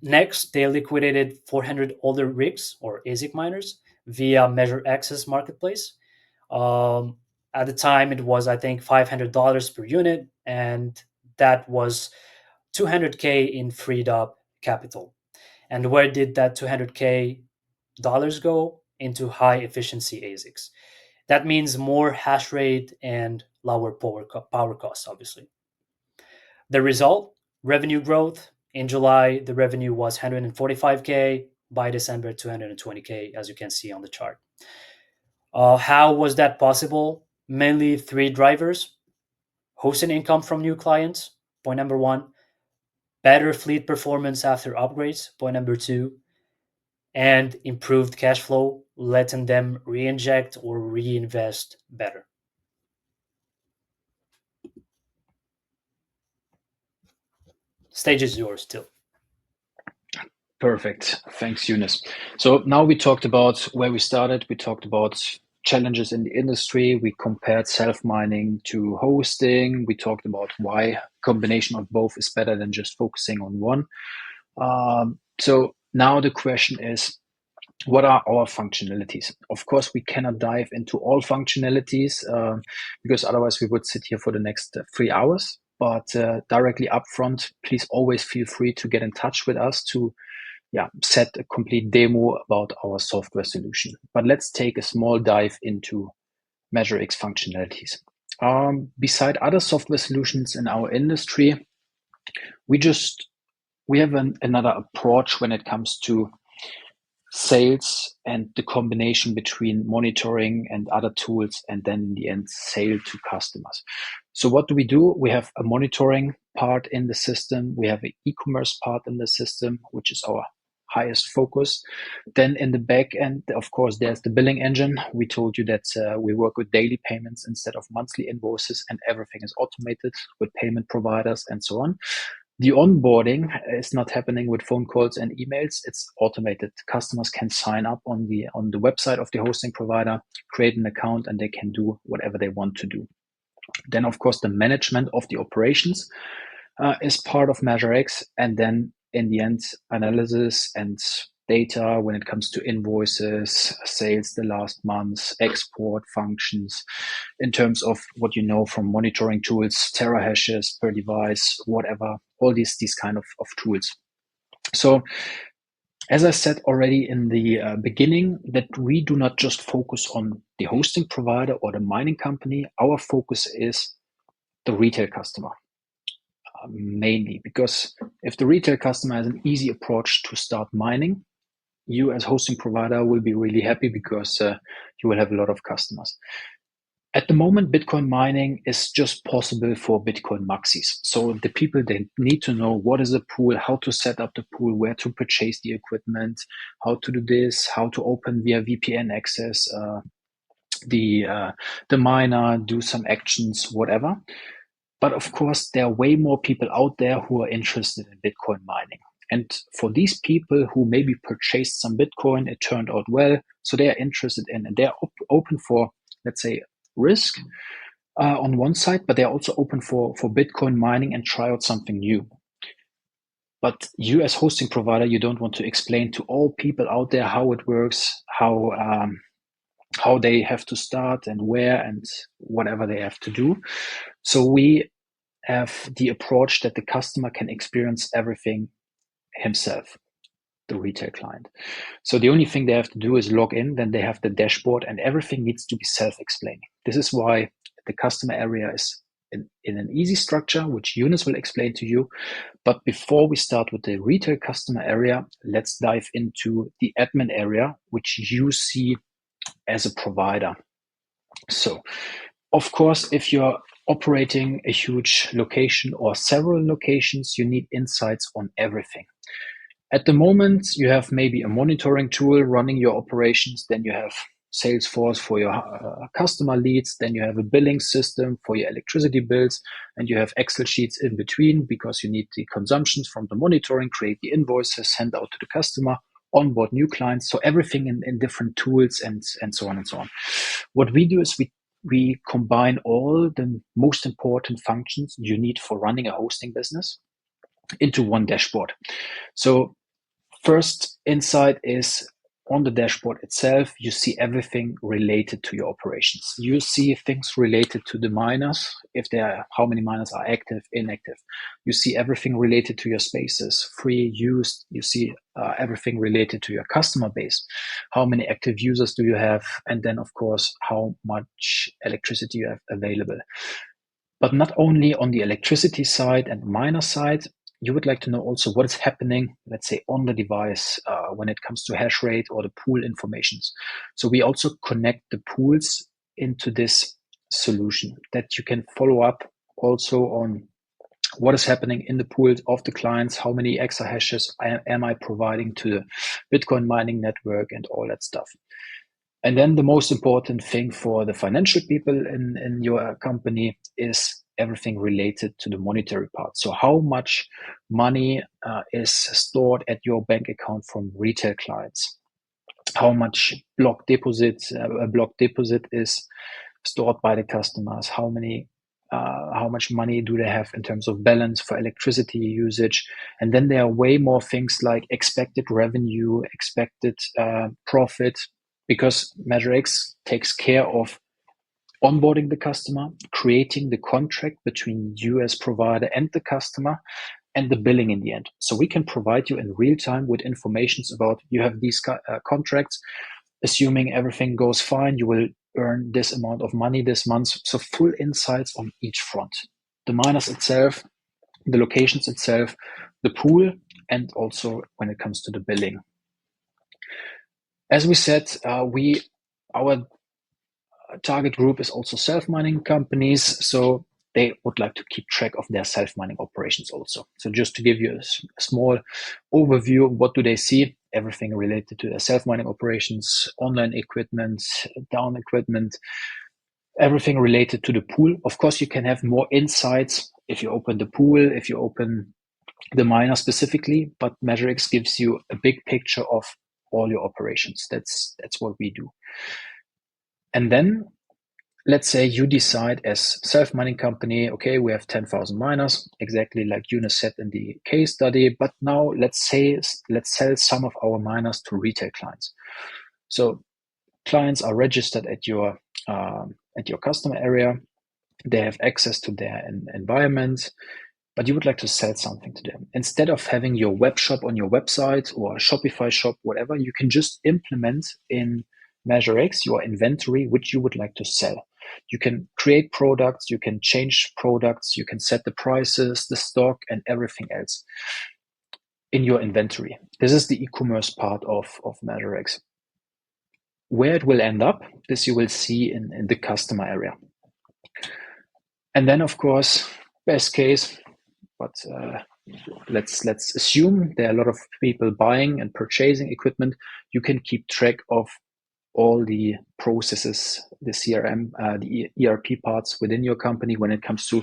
Next, they liquidated 400 older rigs or ASIC miners via MeasureX's marketplace. Um, at the time, it was, I think, $500 per unit, and that was 200K in freed up capital. And where did that 200K dollars go? Into high efficiency ASICs. That means more hash rate and lower power costs, obviously. The result, revenue growth. In July, the revenue was 145K. By December, 220K, as you can see on the chart. How was that possible? Mainly three drivers: hosting income from new clients, point number one; better fleet performance after upgrades, point number two; and improved cash flow, letting them re-inject or reinvest better. Stage is yours still. Perfect. Thanks, Eunice. So now we talked about where we started. We talked about challenges in the industry. We compared self-mining to hosting. We talked about why combination of both is better than just focusing on one. So now the question is, what are our functionalities? Of course, we cannot dive into all functionalities because otherwise we would sit here for the next 3 hours. But directly upfront, please always feel free to get in touch with us to set a complete demo about our software solution. But let's take a small dive into MeasureX functionalities. Beside other software solutions in our industry, we have another approach when it comes to sales and the combination between monitoring and other tools, and then in the end, sale to customers. So what do? We have a monitoring part in the system. We have an e-commerce part in the system, which is our highest focus. Then in the back end, of course, there's the billing engine. We told you that we work with daily payments instead of monthly invoices, and everything is automated with payment providers and so on. The onboarding is not happening with phone calls and emails. It's automated. Customers can sign up on the website of the hosting provider, create an account, and they can do whatever they want to do. Then, of course, the management of the operations is part of MeasureX, and then in the end, analysis and data when it comes to invoices, sales the last months, export functions, in terms of what you know from monitoring tools, terahashes per device, whatever, all these kind of tools. So as I said already in the beginning, that we do not just focus on the hosting provider or the mining company. Our focus is the retail customer. Mainly because if the retail customer has an easy approach to start mining, you as hosting provider will be really happy because you will have a lot of customers. At the moment, Bitcoin mining is just possible for Bitcoin maxis. So the people, they need to know what is a pool, how to set up the pool, where to purchase the equipment, how to do this, how to open via VPN access the miner, do some actions, whatever. But of course, there are way more people out there who are interested in Bitcoin mining. And for these people who maybe purchased some Bitcoin, it turned out well, so they are interested in, and they're open for, let's say, risk on one side, but they're also open for Bitcoin mining and try out something new. But you as hosting provider, you don't want to explain to all people out there how it works, how they have to start and where and whatever they have to do. So we have the approach that the customer can experience everything himself, the retail client. So the only thing they have to do is log in, then they have the dashboard, and everything needs to be self-explaining. This is why the customer area is in an easy structure, which Eunice will explain to you. But before we start with the retail customer area, let's dive into the admin area, which you see as a provider. So, of course, if you're operating a huge location or several locations, you need insights on everything. At the moment, you have maybe a monitoring tool running your operations, then you have Salesforce for your customer leads, then you have a billing system for your electricity bills, and you have Excel sheets in between because you need the consumptions from the monitoring, create the invoices, send out to the customer, onboard new clients. So everything in different tools and so on and so on. What we do is we combine all the most important functions you need for running a hosting business into one dashboard. So first insight is on the dashboard itself, you see everything related to your operations. You see things related to the miners, if there are, how many miners are active, inactive. You see everything related to your spaces, free, used. You see everything related to your customer base. How many active users do you have? And then, of course, how much electricity you have available. But not only on the electricity side and miner side, you would like to know also what is happening, let's say, on the device when it comes to hash rate or the pool informations. So we also connect the pools into this solution that you can follow up also on what is happening in the pools of the clients, how many exahashes am I providing to the Bitcoin mining network and all that stuff. And then the most important thing for the financial people in your company is everything related to the monetary part. So how much money is stored at your bank account from retail clients? How much block deposit is stored by the customers? How much money do they have in terms of balance for electricity usage? And then there are way more things like expected revenue, expected profit, because MeasureX takes care of onboarding the customer, creating the contract between you as provider and the customer, and the billing in the end. So we can provide you in real time with informations about you have these contracts. Assuming everything goes fine, you will earn this amount of money this month. So full insights on each front. The miners itself, the locations itself, the pool, and also when it comes to the billing. As we said, our target group is also self-mining companies, so they would like to keep track of their self-mining operations also. So just to give you a small overview, what do they see? Everything related to their self-mining operations, online equipment, down equipment, everything related to the pool. Of course, you can have more insights if you open the pool, if you open the miner specifically, but MeasureX gives you a big picture of all your operations. That's what we do. And then let's say you decide as self-mining company, okay, we have 10,000 miners, exactly like Yunus said in the case study, but now let's sell some of our miners to retail clients. So clients are registered at your customer area. They have access to their environment, but you would like to sell something to them. Instead of having your web shop on your website or a Shopify shop, whatever, you can just implement in MeasureX your inventory, which you would like to sell. You can create products, you can change products, you can set the prices, the stock, and everything else in your inventory. This is the e-commerce part of MeasureX. Where it will end up, this you will see in the customer area. And then, of course, best case, but let's assume there are a lot of people buying and purchasing equipment. You can keep track of all the processes, the CRM, the ERP parts within your company when it comes to,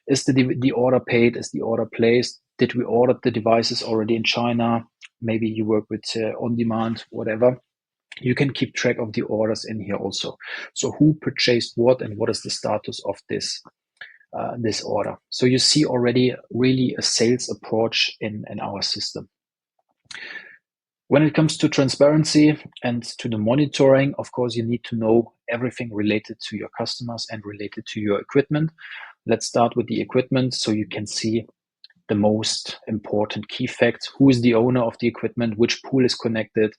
is the order paid, is the order placed, did we order the devices already in China? Maybe you work with on demand, whatever. You can keep track of the orders in here also. So who purchased what and what is the status of this order. So you see already really a sales approach in our system. When it comes to transparency and to the monitoring, of course, you need to know everything related to your customers and related to your equipment. Let's start with the equipment so you can see the most important key facts. Who is the owner of the equipment? Which pool is connected?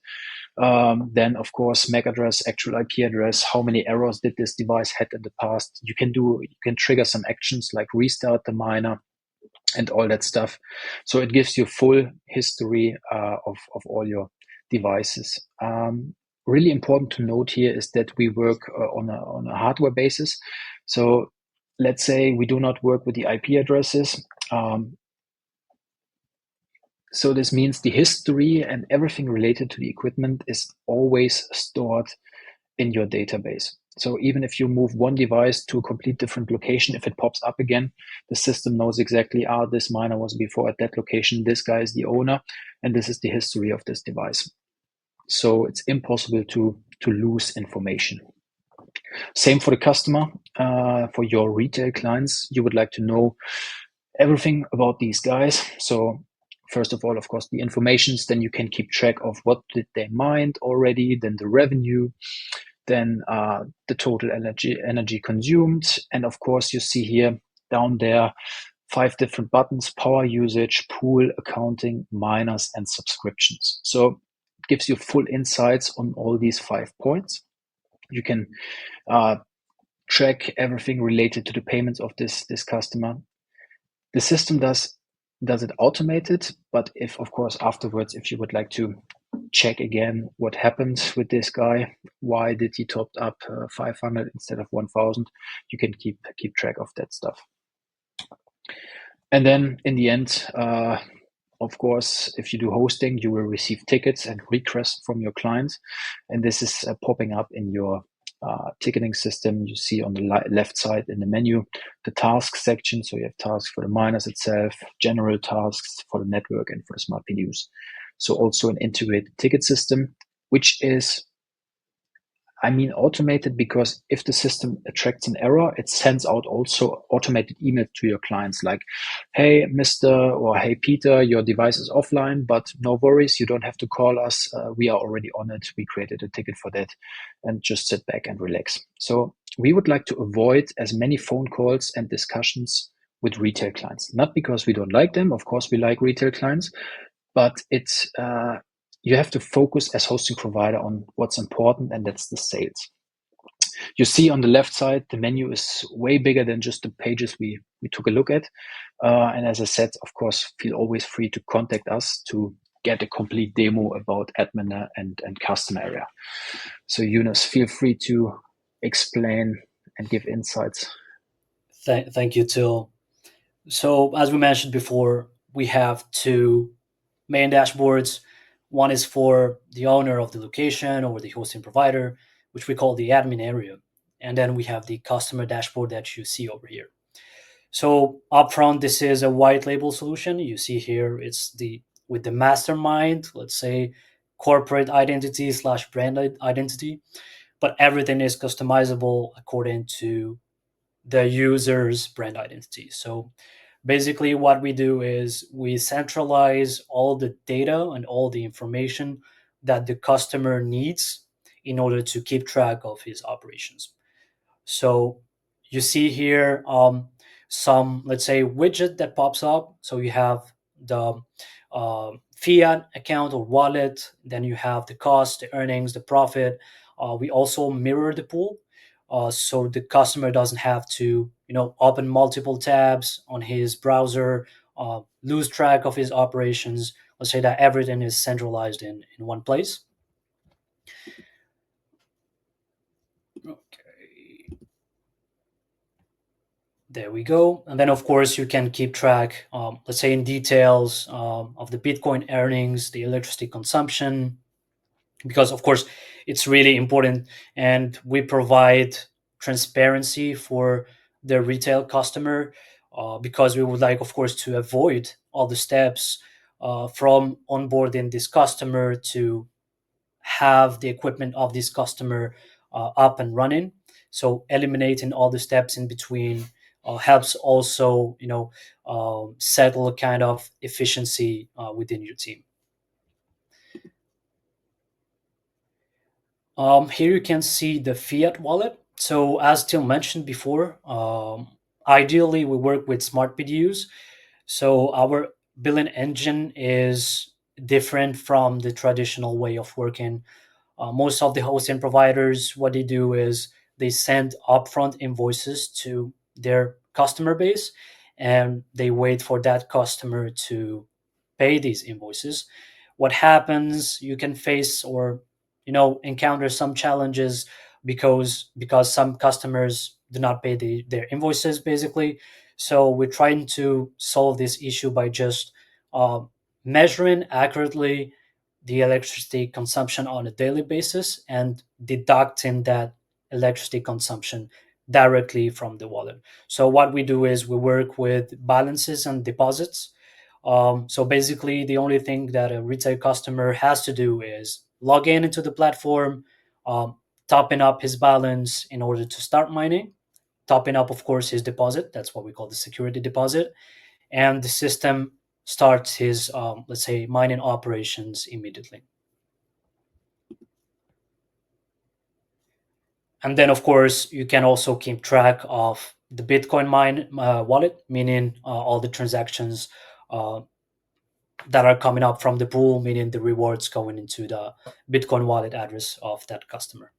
Then, of course, MAC address, actual IP address. How many errors did this device had in the past? You can trigger some actions like restart the miner and all that stuff. So it gives you full history of all your devices. Really important to note here is that we work on a hardware basis. So let's say we do not work with the IP addresses. So this means the history and everything related to the equipment is always stored in your database. So even if you move one device to a complete different location, if it pops up again, the system knows exactly, this miner was before at that location, this guy is the owner, and this is the history of this device. So it's impossible to lose information. Same for the customer. For your retail clients, you would like to know everything about these guys. So first of all, of course, the informations, then you can keep track of what did they mine already, then the revenue, then the total energy consumed. And of course, you see here down there, 5 different buttons: power usage, pool, accounting, miners, and subscriptions. So it gives you full insights on all these 5 points. You can track everything related to the payments of this customer. The system does it automated, but if, of course, afterwards, if you would like to check again what happened with this guy, why did he top up 500 instead of 1000, you can keep track of that stuff. And then in the end, of course, if you do hosting, you will receive tickets and requests from your clients, and this is popping up in your ticketing system. You see on the left side in the menu the tasks section. So you have tasks for the miners itself, general tasks for the network and for the smart PDUs. So also an integrated ticket system, which is, automated, because if the system attracts an error, it sends out also automated emails to your clients like, hey, Mr. or hey, Peter, your device is offline, but no worries, you don't have to call us. We are already on it. We created a ticket for that, and just sit back and relax. So we would like to avoid as many phone calls and discussions with retail clients, not because we don't like them. Of course, we like retail clients, but it's you have to focus as hosting provider on what's important, and that's the sales. You see on the left side, the menu is way bigger than just the pages we took a look at. And as I said, of course, feel always free to contact us to get a complete demo about admin and customer area. So Yunus, feel free to explain and give insights. Thank you, Till. So as we mentioned before, we have 2 main dashboards. One is for the owner of the location or the hosting provider, which we call the admin area. And then we have the customer dashboard that you see over here. So upfront, this is a white label solution. You see here, it's with the MasterMined, let's say, corporate identity / brand identity. but everything is customizable according to the user's brand identity. So basically, what we do is we centralize all the data and all the information that the customer needs in order to keep track of his operations. So you see here some, let's say, widget that pops up. So you have the fiat account or wallet, then you have the cost, the earnings, the profit. We also mirror the pool, so the customer doesn't have to, open multiple tabs on his browser, lose track of his operations. Let's say that everything is centralized in one place. Okay. There we go. And then, of course, you can keep track, let's say, in details of the Bitcoin earnings, the electricity consumption, because, of course, it's really important. And we provide transparency for the retail customer because we would like, of course, to avoid all the steps from onboarding this customer to have the equipment of this customer up and running. So eliminating all the steps in between helps also, settle a kind of efficiency within your team. Here you can see the fiat wallet. So as Tim mentioned before, ideally we work with smart PDUs. So our billing engine is different from the traditional way of working. Most of the hosting providers, what they do is they send upfront invoices to their customer base, and they wait for that customer to pay these invoices. What happens, you can face or encounter some challenges because some customers do not pay their invoices, basically. So we're trying to solve this issue by just uh, measuring accurately the electricity consumption on a daily basis and deducting that electricity consumption directly from the wallet. So what we do is we work with balances and deposits. So basically, the only thing that a retail customer has to do is log in into the platform, um, topping up his balance in order to start mining, topping up, of course, his deposit. That's what we call the security deposit, and the system starts his, let's say, mining operations immediately. And then, of course, you can also keep track of the Bitcoin mine wallet, meaning all the transactions uh, that are coming up from the pool, meaning the rewards going into the Bitcoin wallet address of that customer.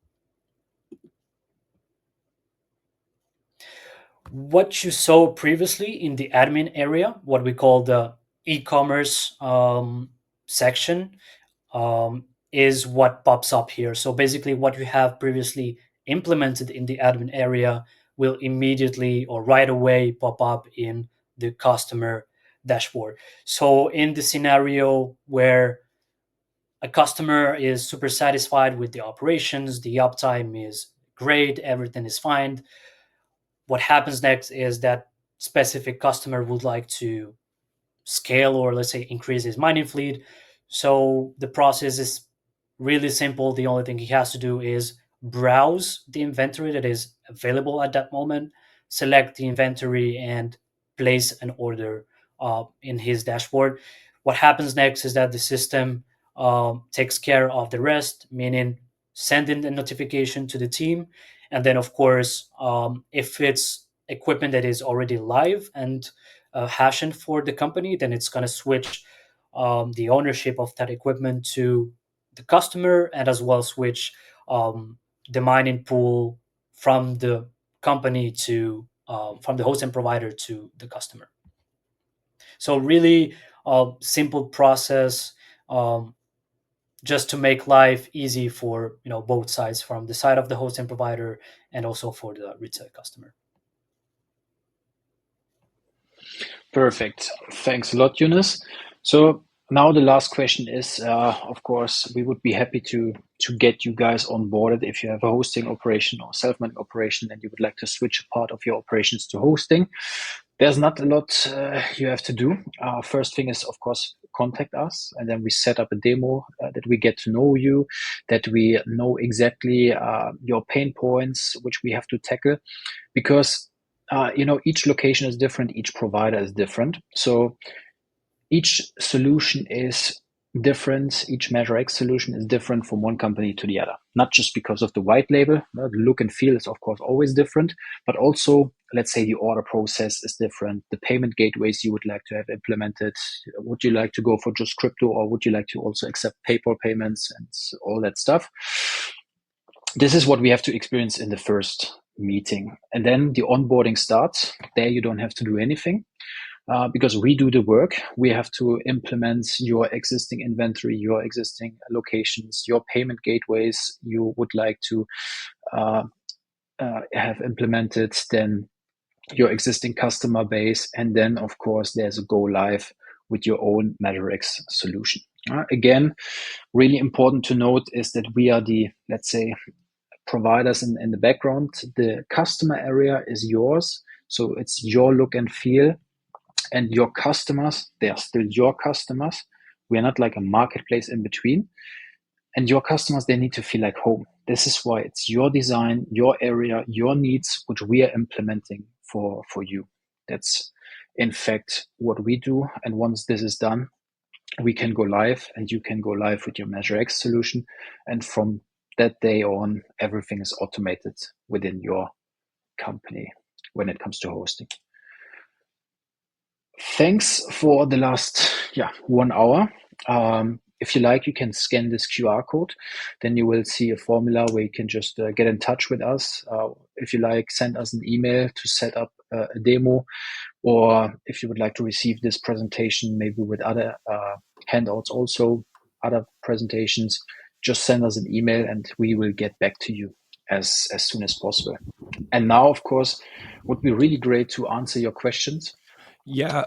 What you saw previously in the admin area, what we call the e-commerce section, is what pops up here. So basically, what you have previously implemented in the admin area will immediately or right away pop up in the customer dashboard. So in the scenario where a customer is super satisfied with the operations, the uptime is great, everything is fine, what happens next is that specific customer would like to scale or, let's say, increase his mining fleet. So the process is really simple. The only thing he has to do is browse the inventory that is available at that moment, select the inventory, and place an order in his dashboard. What happens next is that the system takes care of the rest, meaning sending the notification to the team. And then, of course, if it's equipment that is already live and hashing for the company, then it's going to switch the ownership of that equipment to the customer, and as well switch the mining pool from the company to from the hosting provider to the customer. So really simple process, um, just to make life easy for both sides, from the side of the hosting provider and also for the retail customer. Perfect. Thanks a lot, Yunus. So now the last question is, of course, we would be happy to get you guys on board if you have a hosting operation or self-managed operation and you would like to switch a part of your operations to hosting. There's not a lot you have to do. First thing is, of course, contact us, and then we set up a demo that we get to know you, that we know exactly your pain points, which we have to tackle, because each location is different, each provider is different. So each solution is different. Each MeasureX solution is different from one company to the other, not just because of the white label. The look and feel is, of course, always different, but also, let's say, the order process is different. The payment gateways you would like to have implemented. Would you like to go for just crypto, or would you like to also accept PayPal payments and all that stuff? This is what we have to experience in the first meeting. And then the onboarding starts. There you don't have to do anything. Because we do the work. We have to implement your existing inventory, your existing locations, your payment gateways you would like to have implemented, then your existing customer base, and then, of course, there's a go live with your own MeasureX solution. Again, really important to note is that we are the, let's say, providers in the background. The customer area is yours, so it's your look and feel. And your customers, they are still your customers. We are not like a marketplace in between. And your customers, they need to feel like home. This is why it's your design, your area, your needs, which we are implementing for you. That's in fact what we do. And once this is done, we can go live, and you can go live with your MeasureX solution. And from that day on, everything is automated within your company when it comes to hosting. Thanks for the last 1 hour. If you like, you can scan this QR code. Then you will see a formula where you can just get in touch with us. If you like, send us an email to set up a demo. Or if you would like to receive this presentation, maybe with other handouts also, other presentations, just send us an email and we will get back to you as soon as possible. And now, of course, would be really great to answer your questions. Yeah,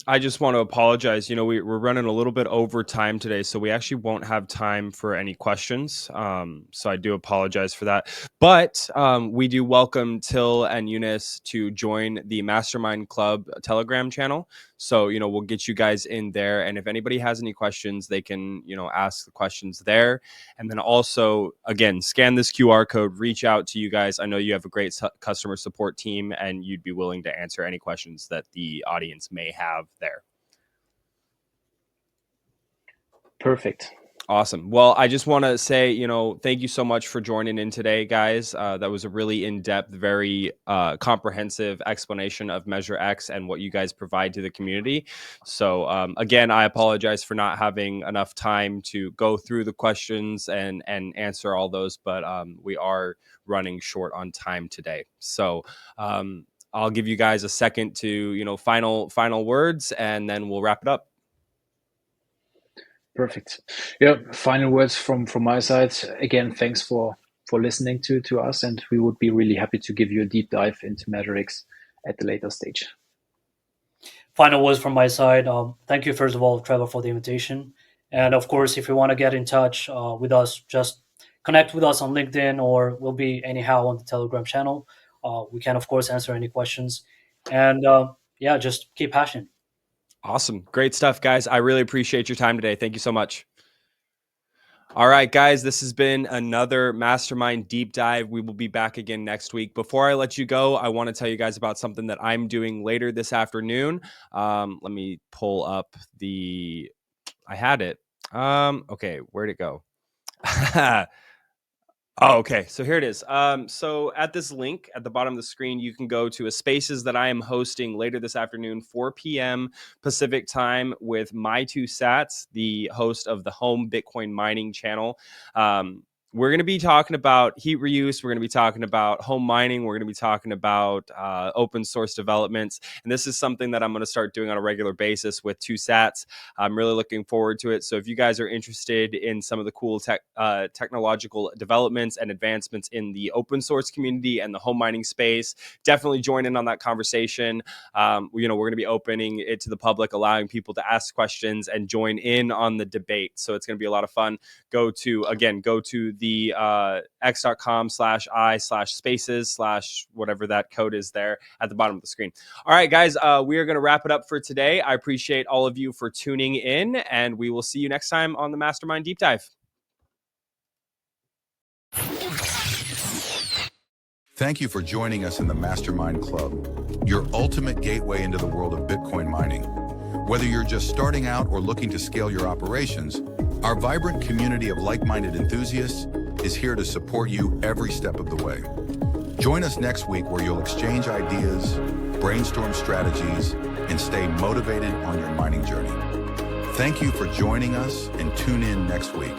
I just want to apologize. We're running a little bit over time today, so we actually won't have time for any questions. So I do apologize for that. But we do welcome Till and Eunice to join the MasterMined Club Telegram channel. So, we'll get you guys in there. And if anybody has any questions, they can, ask the questions there. And then also, again, scan this QR code, reach out to you guys. I know you have a great customer support team, and you'd be willing to answer any questions that the audience may have there. Perfect. Awesome. Well, I just want to say, thank you so much for joining in today, guys. That was a really in-depth, very comprehensive explanation of MeasureX and what you guys provide to the community. So again, I apologize for not having enough time to go through the questions and answer all those, but we are running short on time today. So I'll give you guys a second to, final words, and then we'll wrap it up. Perfect. Yeah. Final words from my side. Again, thanks for listening to us, and we would be really happy to give you a deep dive into MeasureX at the later stage. Final words from my side. Thank you, first of all, Trevor, for the invitation. And of course, if you want to get in touch with us, just connect with us on LinkedIn, or we'll be anyhow on the Telegram channel. We can, of course, answer any questions. And just keep passionate. Awesome. Great stuff, guys. I really appreciate your time today. Thank you so much. All right, guys, this has been another Mastermind Deep Dive. We will be back again next week. Before I let you go, I want to tell you guys about something that I'm doing later this afternoon. Let me pull up I had it. Okay, where'd it go? Oh, okay. So here it is. So at this link at the bottom of the screen, you can go to a spaces that I am hosting later this afternoon, 4 p.m. Pacific time, with My Two Sats, the host of the Home Bitcoin Mining channel. We're going to be talking about heat reuse. We're going to be talking about home mining. We're going to be talking about open source developments. And this is something that I'm going to start doing on a regular basis with Two Sats. I'm really looking forward to it. So if you guys are interested in some of the cool technological developments and advancements in the open source community and the home mining space, definitely join in on that conversation. We're going to be opening it to the public, allowing people to ask questions and join in on the debate. So it's going to be a lot of fun. Go to the x.com/i/spaces/ whatever that code is there at the bottom of the screen. All right, guys, we are going to wrap it up for today. I appreciate all of you for tuning in, and we will see you next time on the Mastermind Deep Dive. Thank you for joining us in the MasterMined Club, your ultimate gateway into the world of Bitcoin mining. Whether you're just starting out or looking to scale your operations, our vibrant community of like-minded enthusiasts is here to support you every step of the way. Join us next week where you'll exchange ideas, brainstorm strategies, and stay motivated on your mining journey. Thank you for joining us, and tune in next week.